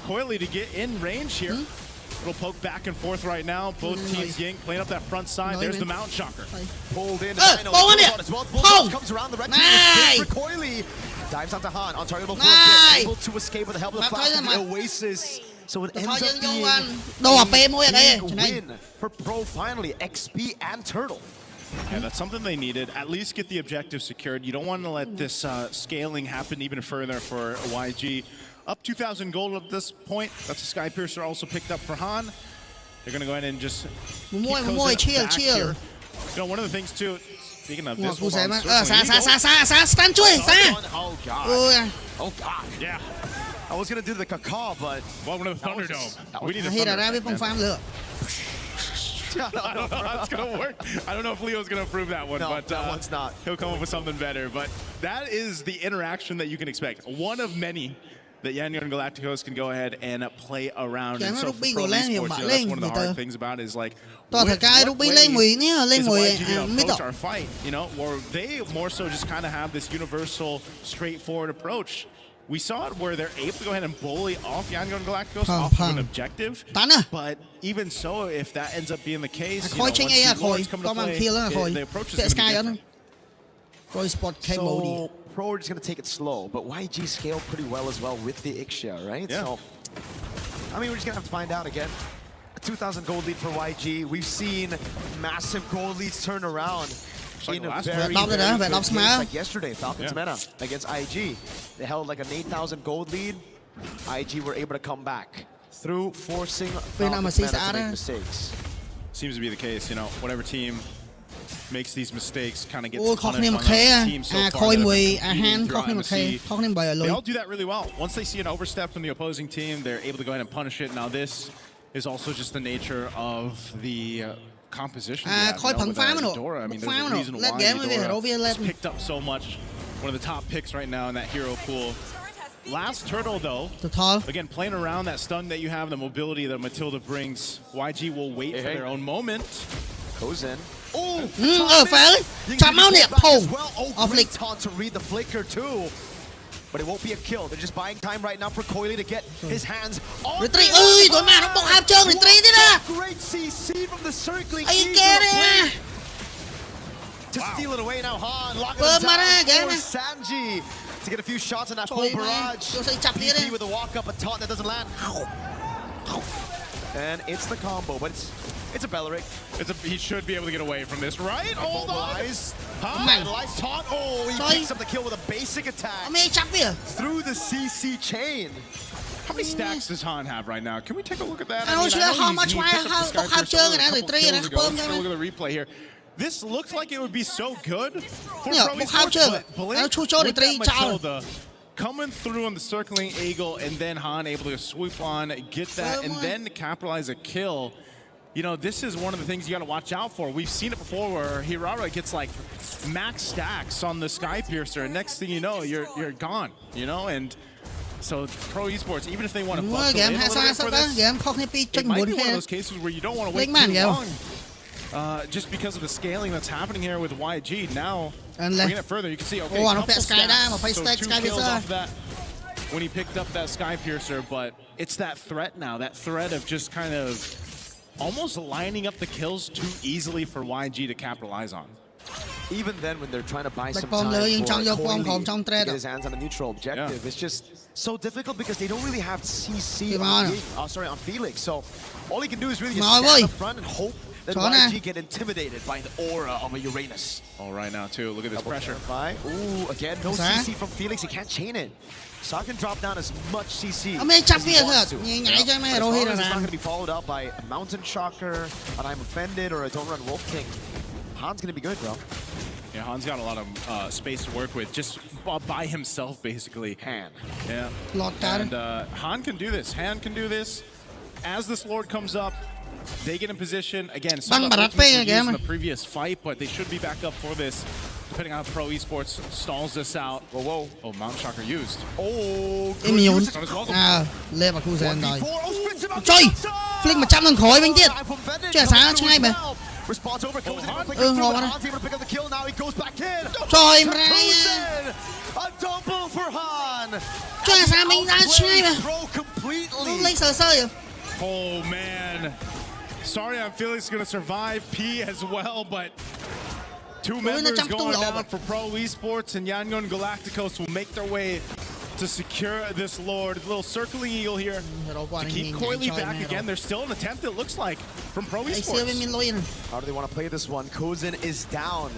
Coily to get in range here. Little poke back and forth right now. Both teams Ying playing up that front side. There's the Mount Shocker. Pulled in. Comes around the red team. For Coily. Dives onto Han. Untargetable for a bit. Able to escape with the help of the flash of the Oasis. So it ends up being a big win for Pro finally. XP and Turtle. Yeah, that's something they needed. At least get the objective secured. You don't want to let this scaling happen even further for YG. Up 2,000 gold at this point. That's a Sky Piercer also picked up for Han. They're going to go ahead and just keep chill. Here. You know, one of the things too, speaking of this, stand Oh God. Oh God. Yeah. I was going to do the caca, but... Welcome to the Thunderdome. We need the Thunder. I don't know how it's going to work. I don't know if Leo's going to approve that one, but that one's not. He'll come up with something better. But that is the interaction that you can expect. One of many that Yangon Galacticos can go ahead and play around. And so for Pro Esports, that's one of the hard things about it is like approach our fight, where they more so just kind of have this universal, straightforward approach. We saw it where they're able to go ahead and bully off Yangon Galacticos off of an objective. But even so, if that ends up being the case, the approach is going to be different. So Pro are just going to take it slow, but YG scaled pretty well as well with the Ixia, right? Yeah. So, I mean, we're just going to have to find out again. A 2,000 gold lead for YG. We've seen massive gold leads turn around. In a very like yesterday, Falcons Meta against IG. They held like an 8,000 gold lead. IG were able to come back through forcing Falcons Meta to make mistakes. Seems to be the case, whatever team makes these mistakes kind of gets punished on the team so far. They all do that really well. Once they see an overstep from the opposing team, they're able to go ahead and punish it. Now this is also just the nature of the composition. Dora. I mean, there's a reason why Dora picked up so much. One of the top picks right now in that hero pool. Last turtle though, again playing around that stun that you have, the mobility that Matilda brings. YG will wait for their own moment. Goes in. Great taunt to read the flicker too. But it won't be a kill. They're just buying time right now for Coily to get his hands on the great CC from the circling eagle. To steal it away now, Han. Locking him down for Sanji to get a few shots on that full barrage. PP with a walk up, a taunt that doesn't land. And it's the combo, but it's a Belleric. He should be able to get away from this, right? Hold on. Lies taunt. Oh, he picks up the kill with a basic attack. Through the CC chain. How many stacks does Han have right now? Can we take a look at that? Let's look at the replay here. This looks like it would be so good for Pro Esports, but Blink with that Matilda coming through on the circling eagle, and then Han able to swoop on, get that, and then capitalize a kill. This is one of the things you got to watch out for. We've seen it before where Hirara gets like max stacks on the Sky Piercer, and next thing you know, you're gone. And so Pro Esports, even if they want to buckle in a little bit for this, it might be one of those cases where you don't want to wait too long. Just because of the scaling that's happening here with YG. Now, bringing it further, you can see, okay, couple stacks, so 2 kills off that when he picked up that Sky Piercer, but it's that threat now, that threat of just kind of almost lining up the kills too easily for YG to capitalize on. Even then, when they're trying to buy some time for Coily to get his hands on a neutral objective, it's just so difficult because they don't really have CC on Felix. So all he can do is really just stand up front and hope that YG get intimidated by the aura of a Uranus. All right now too, look at this pressure. Ooh, again, no CC from Felix, he can't chain it. So I can drop down as much CC as he wants to. As long as it's not going to be followed up by a Mountain Shocker, an I'm Offended, or a Don't Run Wolf King. Han's going to be good, bro. Yeah, Han's got a lot of space to work with, just by himself, basically. Han. Yeah. And Han can do this. Han can do this. As this Lord comes up, they get in position. Again, some of the ultimates were used in the previous fight, but they should be back up for this, depending on how Pro Esports stalls this out. Whoa. Oh, Mountain Shocker used. Oh, Leverkusen rồi. Trời, flick 100 lần khỏi bên kia. Trời sáng ngay mà. Response over, comes in, ngon quá. Han's able to pick up the kill now, he goes back in. Trời A double for Han. Trời sáng mình ra ngay mà. Completely. Lấy sờ vậy. Oh man. Sorry, I'm feeling it's going to survive P as well, but 2 members going down for Pro Esports, and Yangon Galacticos will make their way to secure this Lord. Little circling eagle here to keep Coily back again. There's still an attempt, it looks like, from Pro Esports. How do they want to play this one? Kozin is down.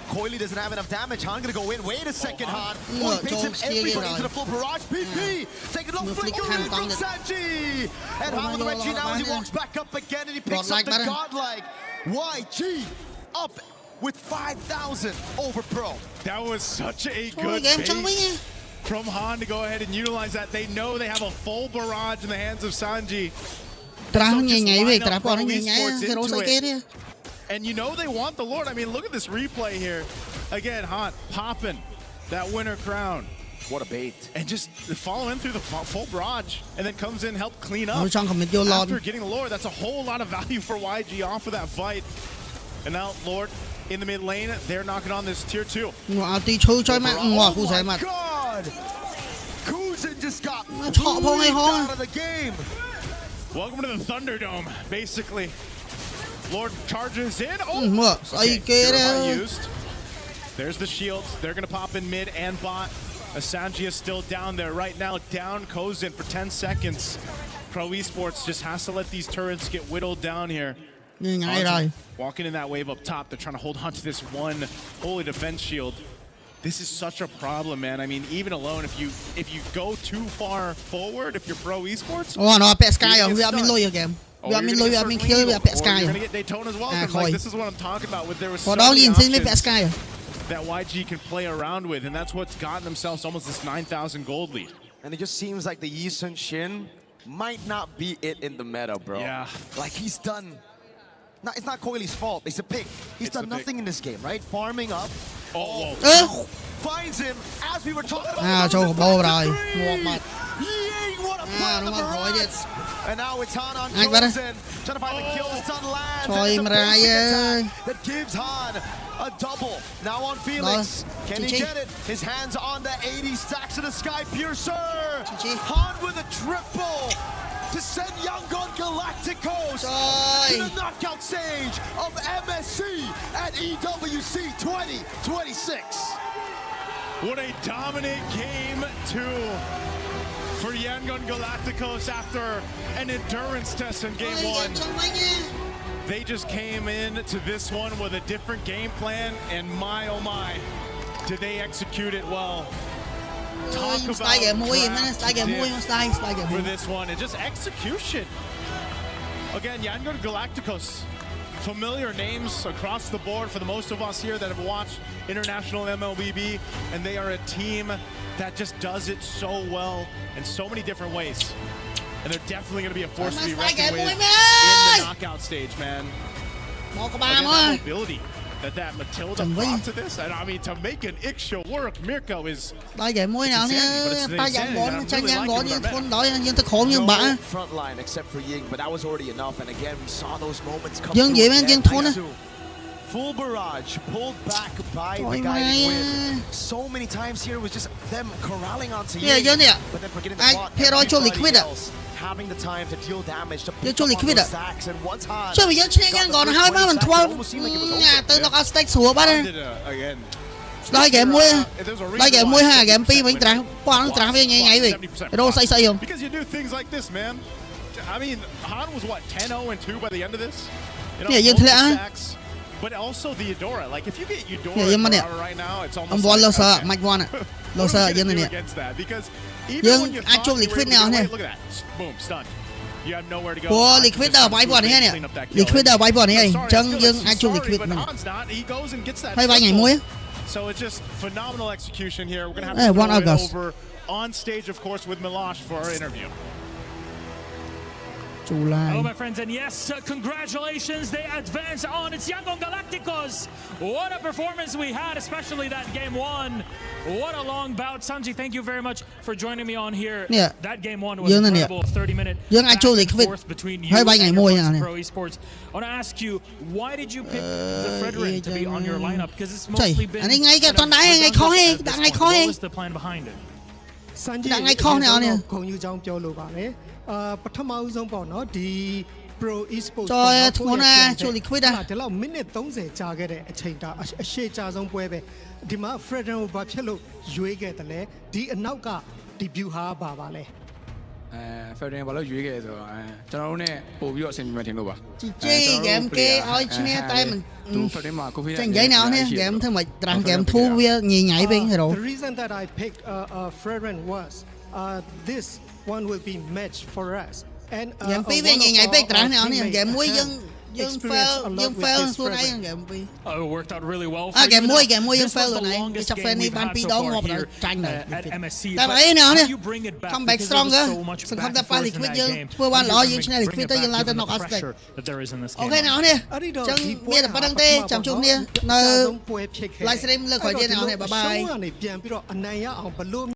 Coily doesn't have enough damage. Han gonna go in. Wait a second, Han. Oh, he baits him everybody into the full barrage. PP taking long flicker in from Sanji. And Han with the red G now as he walks back up again and he picks up the godlike. YG up with 5,000 over Pro. That was such a good bait from Han to go ahead and utilize that. They know they have a full barrage in the hands of Sanji. And you know they want the Lord. I mean, look at this replay here. Again, Han popping that winner crown. What a bait. And just following through the full barrage and then comes in, help clean up. After getting the Lord, that's a whole lot of value for YG off of that fight. And now Lord in the mid lane, they're knocking on this tier 2. Oh my God! Kozin just got out of the game. Welcome to the Thunderdome, basically. Lord charges in. Oh, okay. Used. There's the shields. They're going to pop in mid and bot. Sanji is still down there right now. Down Kozin for 10 seconds. Pro Esports just has to let these turrets get whittled down here. Walking in that wave up top. They're trying to hold on to this one holy defense shield. This is such a problem, man. I mean, even alone, if you go too far forward, if you're Pro Esports. Oh, no, pet sky. We are loyal game. You're gonna get Daytona as well. Like, this is what I'm talking about. With there was so many options that YG can play around with, and that's what's gotten themselves almost this 9,000 gold lead. And it just seems like the Yi Sun Shin might not be it in the meta, bro. Yeah. Like he's done. It's not Coily's fault. It's a pick. He's done nothing in this game, right? Farming up. Oh, whoa. Finds him as we were talking about. And now it's Han on Chosen. Trying to find the kill. The stun lands. That gives Han a double. Now on Felix. Can he get it? His hands on the 80 stacks of the Sky Piercer. Han with a triple to send Yangon Galacticos to the knockout stage of MSC at EWC 2026. What a dominant game 2 for Yangon Galacticos after an endurance test in game 1. They just came in to this one with a different game plan, and my oh my, did they execute it well. Talk about for this one, and just execution. Again, Yangon Galacticos, familiar names across the board for the most of us here that have watched international MLBB, and they are a team that just does it so well in so many different ways. And they're definitely going to be a force to be reckoned with in the knockout stage, man. Again, that mobility that Matilda brought to this, and I mean, to make an Ixia work, Mirko is front line except for Ying, but that was already enough. And again, we saw those moments come through. Full barrage pulled back by the guiding wind. So many times here was just them corralling onto Ying, but then forgetting the plot. Everybody else having the time to deal damage to pick up on those stacks, and once Han got the first 20 stacks, it almost seemed like it was over. Again. Because you do things like this, man. I mean, Han was what, 10-0-2 by the end of this? You know, stacks, but also the Eudora. Like, if you get Eudora right now, it's almost like, against that, because even when you actually look at that, boom, stun. You have nowhere to go. Liquid but Han's not. He goes and gets that. So it's just phenomenal execution here. We're gonna have to throw it over on stage, of course, with Milosh for our interview. Hello, my friends, and yes, congratulations, they advance on. It's Yangon Galacticos. What a performance we had, especially that game 1. What a long bout. Sanji, thank you very much for joining me on here. Yeah. That game 1 was incredible. 30-minute back and forth between you and Pro Esports. I want to ask you, why did you pick the Fredrin to be on your lineup? Because it's mostly been what was the plan behind it? Sanji, ပထမဆုံးပေါ့နော်ဒီ Pro Esports ပေါ့နော်ဒီလောက်မိနစ်30ကြာခဲ့တဲ့အချိန်တာအရှိကြာဆုံးပွဲပဲဒီမှာ Fredrin ကိုဘာဖြစ်လို့ရွေးခဲ့တယ်လဲဒီအနောက်က debut ဟာပါပါလဲ Ferdinand ဘာလို့ရွေးခဲ့ဆိုတော့ကျွန်တော်တို့ ਨੇ ပို့ပြီးတော့အဆင်ပြေမှထင်လို့ပါ G game គេឲ្យឈ្នះតែមិន Ferdinand មក Kofi ចឹងនិយាយណាស់នេះ game ធ្វើមិនត្រាំ game ធូរវាញញ៉ៃវិញ hero The reason that I picked Ferdinand was this one will be match for us and game 2វាញញ៉ៃពេកត្រាស់នេះ game 1យើង fail ខ្លួនឯង game 2 It worked out really well. game 1យើង fail ខ្លួនឯងគេចាប់ fan នេះបាន2ដងងាប់ដល់ចាញ់ហើយតែអីណានេះ come back stronger សង្ឃឹមថាប៉ា liquid យើងធ្វើបានល្អយើងឈ្នះ liquid ទៅយើងឡើងទៅ knock out stage អូខេអ្នកនរនេះអញ្ចឹងមានតែប៉ុណ្្នឹងទេចាំជួបគ្នានៅ live stream លើក្រោយទៀតអ្នកនរនេះ bye bye